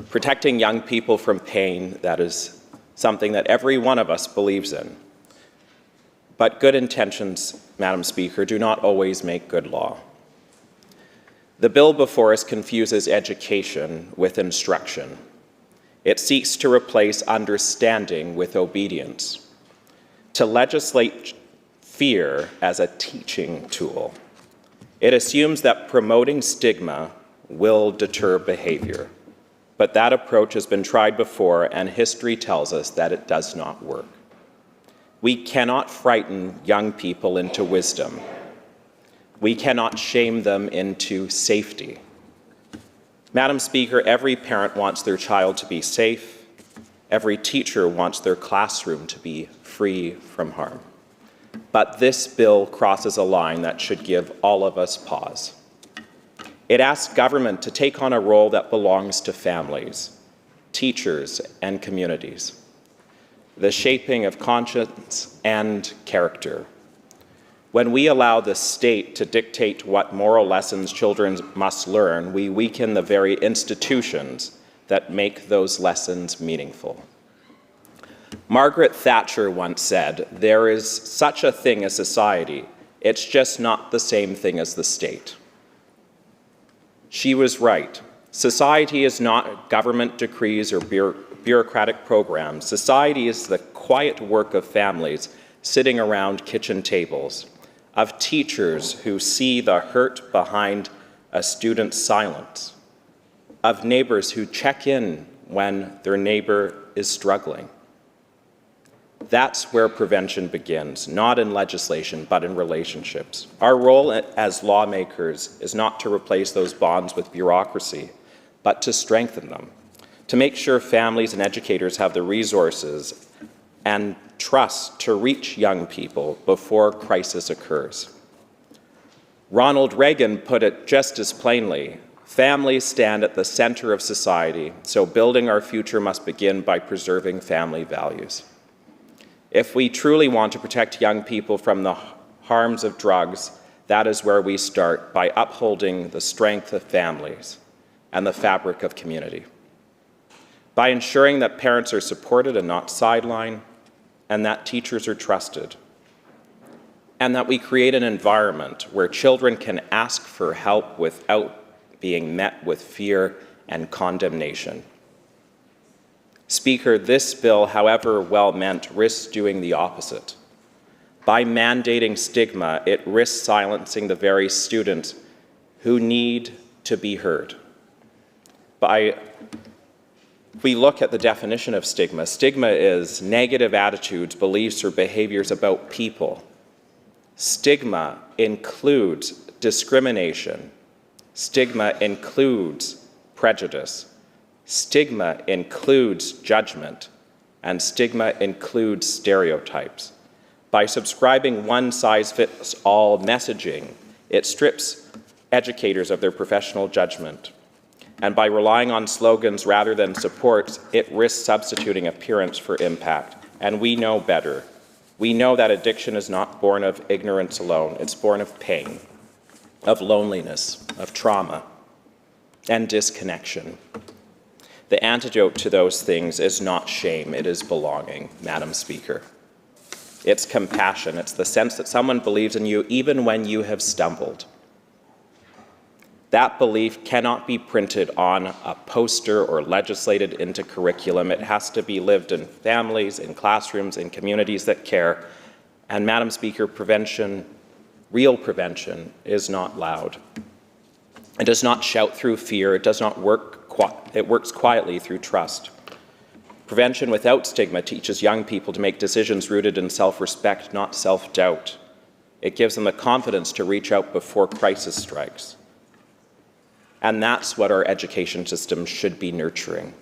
Protecting young people from pain, that is something that every one of us believes in. But good intentions, Madam Speaker, do not always make good law. The bill before us confuses education with instruction. It seeks to replace understanding with obedience, to legislate fear as a teaching tool. It assumes that promoting stigma will deter behavior. But that approach has been tried before, and history tells us that it does not work. We cannot frighten young people into wisdom. We cannot shame them into safety. Madam Speaker, every parent wants their child to be safe. Every teacher wants their classroom to be free from harm. But this bill crosses a line that should give all of us pause. It asks government to take on a role that belongs to families, teachers, and communities. The shaping of conscience and character. When we allow the state to dictate what moral lessons children must learn, we weaken the very institutions that make those lessons meaningful. Margaret Thatcher once said, "There is such a thing as society. It's just not the same thing as the state." She was right. Society is not government decrees or bureaucratic programs. Society is the quiet work of families sitting around kitchen tables, of teachers who see the hurt behind a student's silence, of neighbors who check in when their neighbor is struggling. That's where prevention begins, not in legislation, but in relationships. Our role as lawmakers is not to replace those bonds with bureaucracy, but to strengthen them, to make sure families and educators have the resources and trust to reach young people before crisis occurs. Ronald Reagan put it just as plainly, families stand at the center of society, so building our future must begin by preserving family values. If we truly want to protect young people from the harms of drugs, that is where we start, by upholding the strength of families and the fabric of community. By ensuring that parents are supported and not sidelined, and that teachers are trusted, and that we create an environment where children can ask for help without being met with fear and condemnation. Speaker, this bill, however well-meant, risks doing the opposite. By mandating stigma, it risks silencing the very students who need to be heard. By If we look at the definition of stigma, stigma is negative attitudes, beliefs, or behaviors about people. Stigma includes discrimination. Stigma includes prejudice. Stigma includes judgment. And stigma includes stereotypes. By subscribing one-size-fits-all messaging, it strips educators of their professional judgment. And by relying on slogans rather than supports, it risks substituting appearance for impact. And we know better. We know that addiction is not born of ignorance alone. It's born of pain, of loneliness, of trauma, and disconnection. The antidote to those things is not shame, it is belonging, Madam Speaker. It's compassion. It's the sense that someone believes in you even when you have stumbled. That belief cannot be printed on a poster or legislated into curriculum. It has to be lived in families, in classrooms, in communities that care. And Madam Speaker, prevention, real prevention, is not loud. It does not shout through fear. It does not work. It works quietly through trust. Prevention without stigma teaches young people to make decisions rooted in self-respect, not self-doubt. It gives them the confidence to reach out before crisis strikes. And that's what our education system should be nurturing.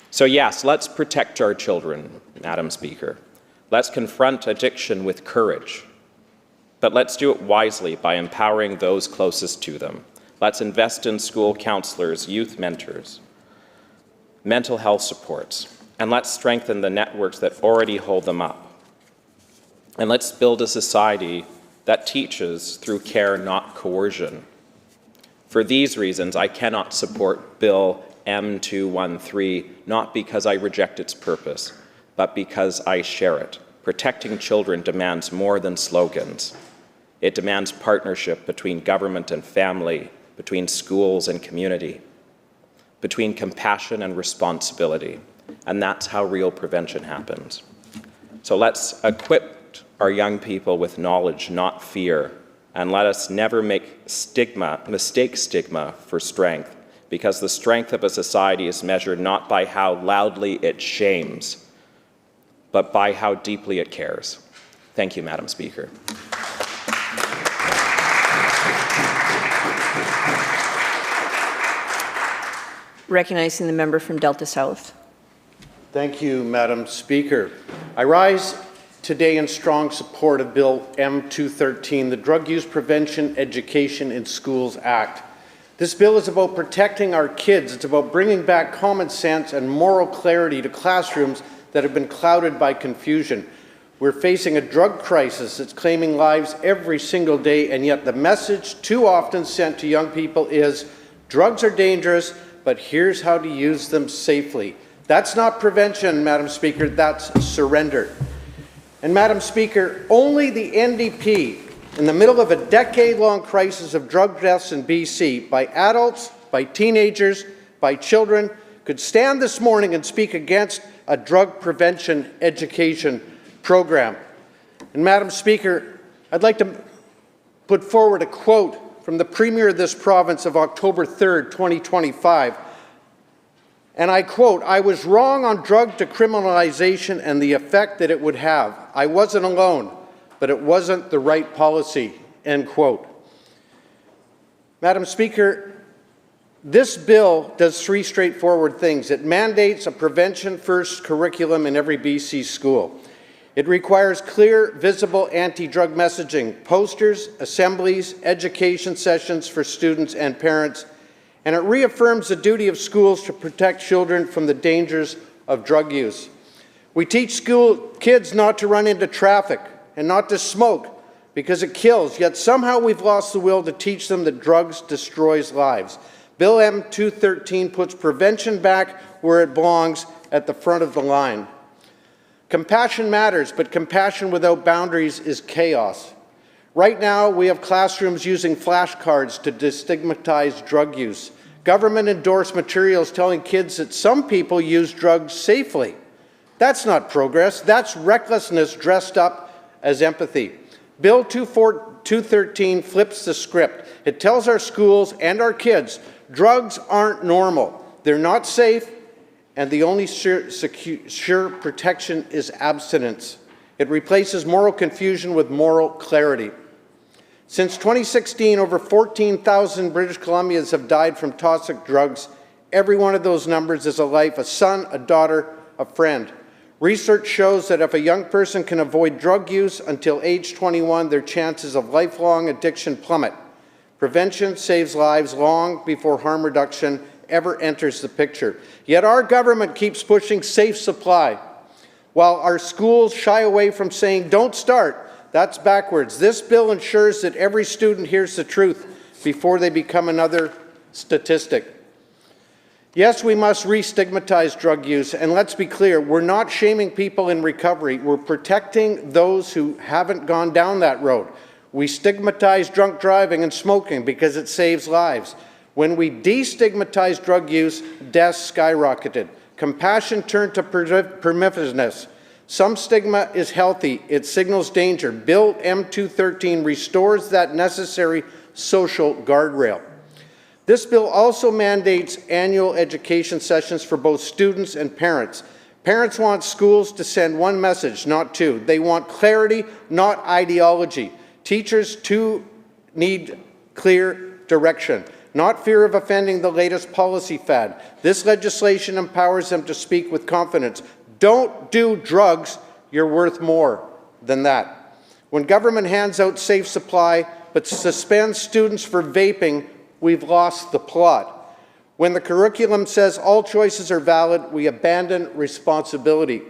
So yes, let's protect our children, Madam Speaker. Let's confront addiction with courage. But let's do it wisely by empowering those closest to them. Let's invest in school counselors, youth mentors, mental health supports, and let's strengthen the networks that already hold them up. And let's build a society that teaches through care, not coercion. For these reasons, I cannot support Bill M213, not because I reject its purpose, but because I share it. Protecting children demands more than slogans. It demands partnership between government and family, between schools and community, between compassion and responsibility. And that's how real prevention happens. So let's equip our young people with knowledge, not fear, and let us never mistake stigma for strength, because the strength of a society is measured not by how loudly it shames, but by how deeply it cares. Thank you, Madam Speaker. Recognizing the member from Delta South. Thank you, Madam Speaker. I rise today in strong support of Bill M213, the Drug Use Prevention Education in Schools Act. This bill is about protecting our kids. It's about bringing back common sense and moral clarity to classrooms that have been clouded by confusion. We're facing a drug crisis that's claiming lives every single day, and yet the message too often sent to young people is, drugs are dangerous, but here's how to use them safely. That's not prevention, Madam Speaker, that's surrender. And Madam Speaker, only the NDP, in the middle of a decade-long crisis of drug deaths in BC, by adults, by teenagers, by children, could stand this morning and speak against a drug prevention education program. And Madam Speaker, I'd like to put forward a quote from the Premier of this province of October 3rd, 2025. And I quote, "I was wrong on drug decriminalization and the effect that it would have. I wasn't alone, but it wasn't the right policy," end quote. Madam Speaker, this bill does three straightforward things. It mandates a prevention-first curriculum in every BC school. It requires clear, visible anti-drug messaging, posters, assemblies, education sessions for students and parents, and it reaffirms the duty of schools to protect children from the dangers of drug use. We teach school kids not to run into traffic and not to smoke because it kills, yet somehow we've lost the will to teach them that drugs destroys lives. Bill M213 puts prevention back where it belongs, at the front of the line. Compassion matters, but compassion without boundaries is chaos. Right now, we have classrooms using flashcards to destigmatize drug use. Government-endorsed materials telling kids that some people use drugs safely. That's not progress. That's recklessness dressed up as empathy. Bill 213 flips the script. It tells our schools and our kids drugs aren't normal. They're not safe, and the only sure protection is abstinence. It replaces moral confusion with moral clarity. Since 2016, over 14,000 British Columbians have died from toxic drugs. Every one of those numbers is a life, a son, a daughter, a friend. Research shows that if a young person can avoid drug use until age 21, their chances of lifelong addiction plummet. Prevention saves lives long before harm reduction ever enters the picture. Yet our government keeps pushing safe supply, while our schools shy away from saying, don't start. That's backwards. This bill ensures that every student hears the truth before they become another statistic. Yes, we must re-stigmatize drug use, and let's be clear, we're not shaming people in recovery. We're protecting those who haven't gone down that road. We stigmatize drunk driving and smoking because it saves lives. When we destigmatize drug use, deaths skyrocketed. Compassion turned to permissiveness. Some stigma is healthy. It signals danger. Bill M213 restores that necessary social guardrail. This bill also mandates annual education sessions for both students and parents. Parents want schools to send one message, not two. They want clarity, not ideology. Teachers, too, need clear direction, not fear of offending the latest policy fad. This legislation empowers them to speak with confidence. Don't do drugs, you're worth more than that. When government hands out safe supply but suspends students for vaping, we've lost the plot. When the curriculum says all choices are valid, we abandon responsibility.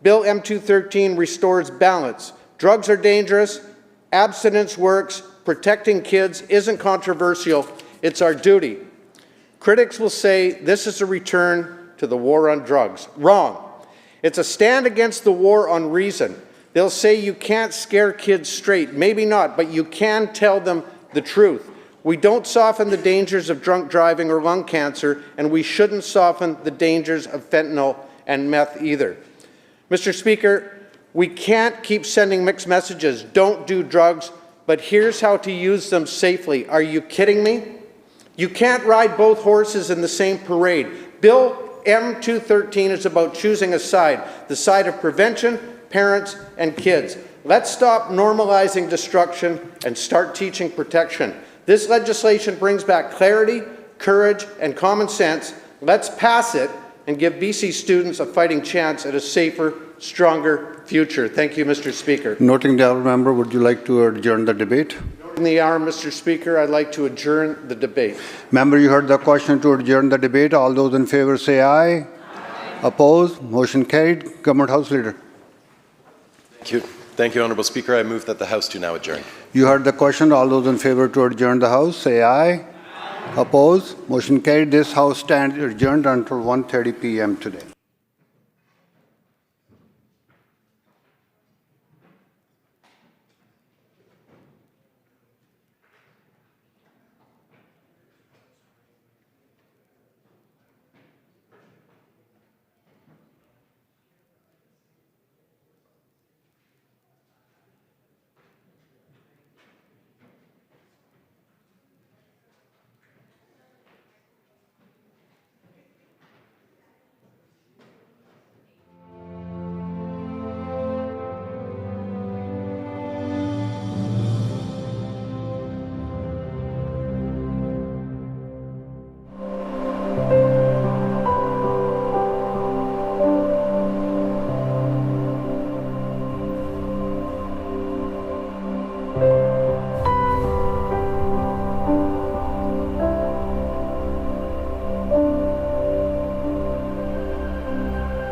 Bill M213 restores balance. Drugs are dangerous, abstinence works, protecting kids isn't controversial, it's our duty. Critics will say this is a return to the war on drugs. Wrong. It's a stand against the war on reason. They'll say you can't scare kids straight. Maybe not, but you can tell them the truth. We don't soften the dangers of drunk driving or lung cancer, and we shouldn't soften the dangers of fentanyl and meth either. Mr. Speaker, we can't keep sending mixed messages. Don't do drugs, but here's how to use them safely. Are you kidding me? You can't ride both horses in the same parade. Bill M213 is about choosing a side, the side of prevention, parents, and kids. Let's stop normalizing destruction and start teaching protection. This legislation brings back clarity, courage, and common sense. Let's pass it and give BC students a fighting chance at a safer, stronger future. Thank you, Mr. Speaker. Noting the honourable member, would you like to adjourn the debate? In the hour, Mr. Speaker, I'd like to adjourn the debate. Member, you heard the question to adjourn the debate. All those in favour say aye. Aye. Opposed? Motion carried. Government House Leader. Thank you. Thank you, Honourable Speaker. I move that the House do now adjourn. You heard the question. All those in favour to adjourn the House say aye. Aye. Opposed? Motion carried. This House stands adjourned until 1:30 p.m. today.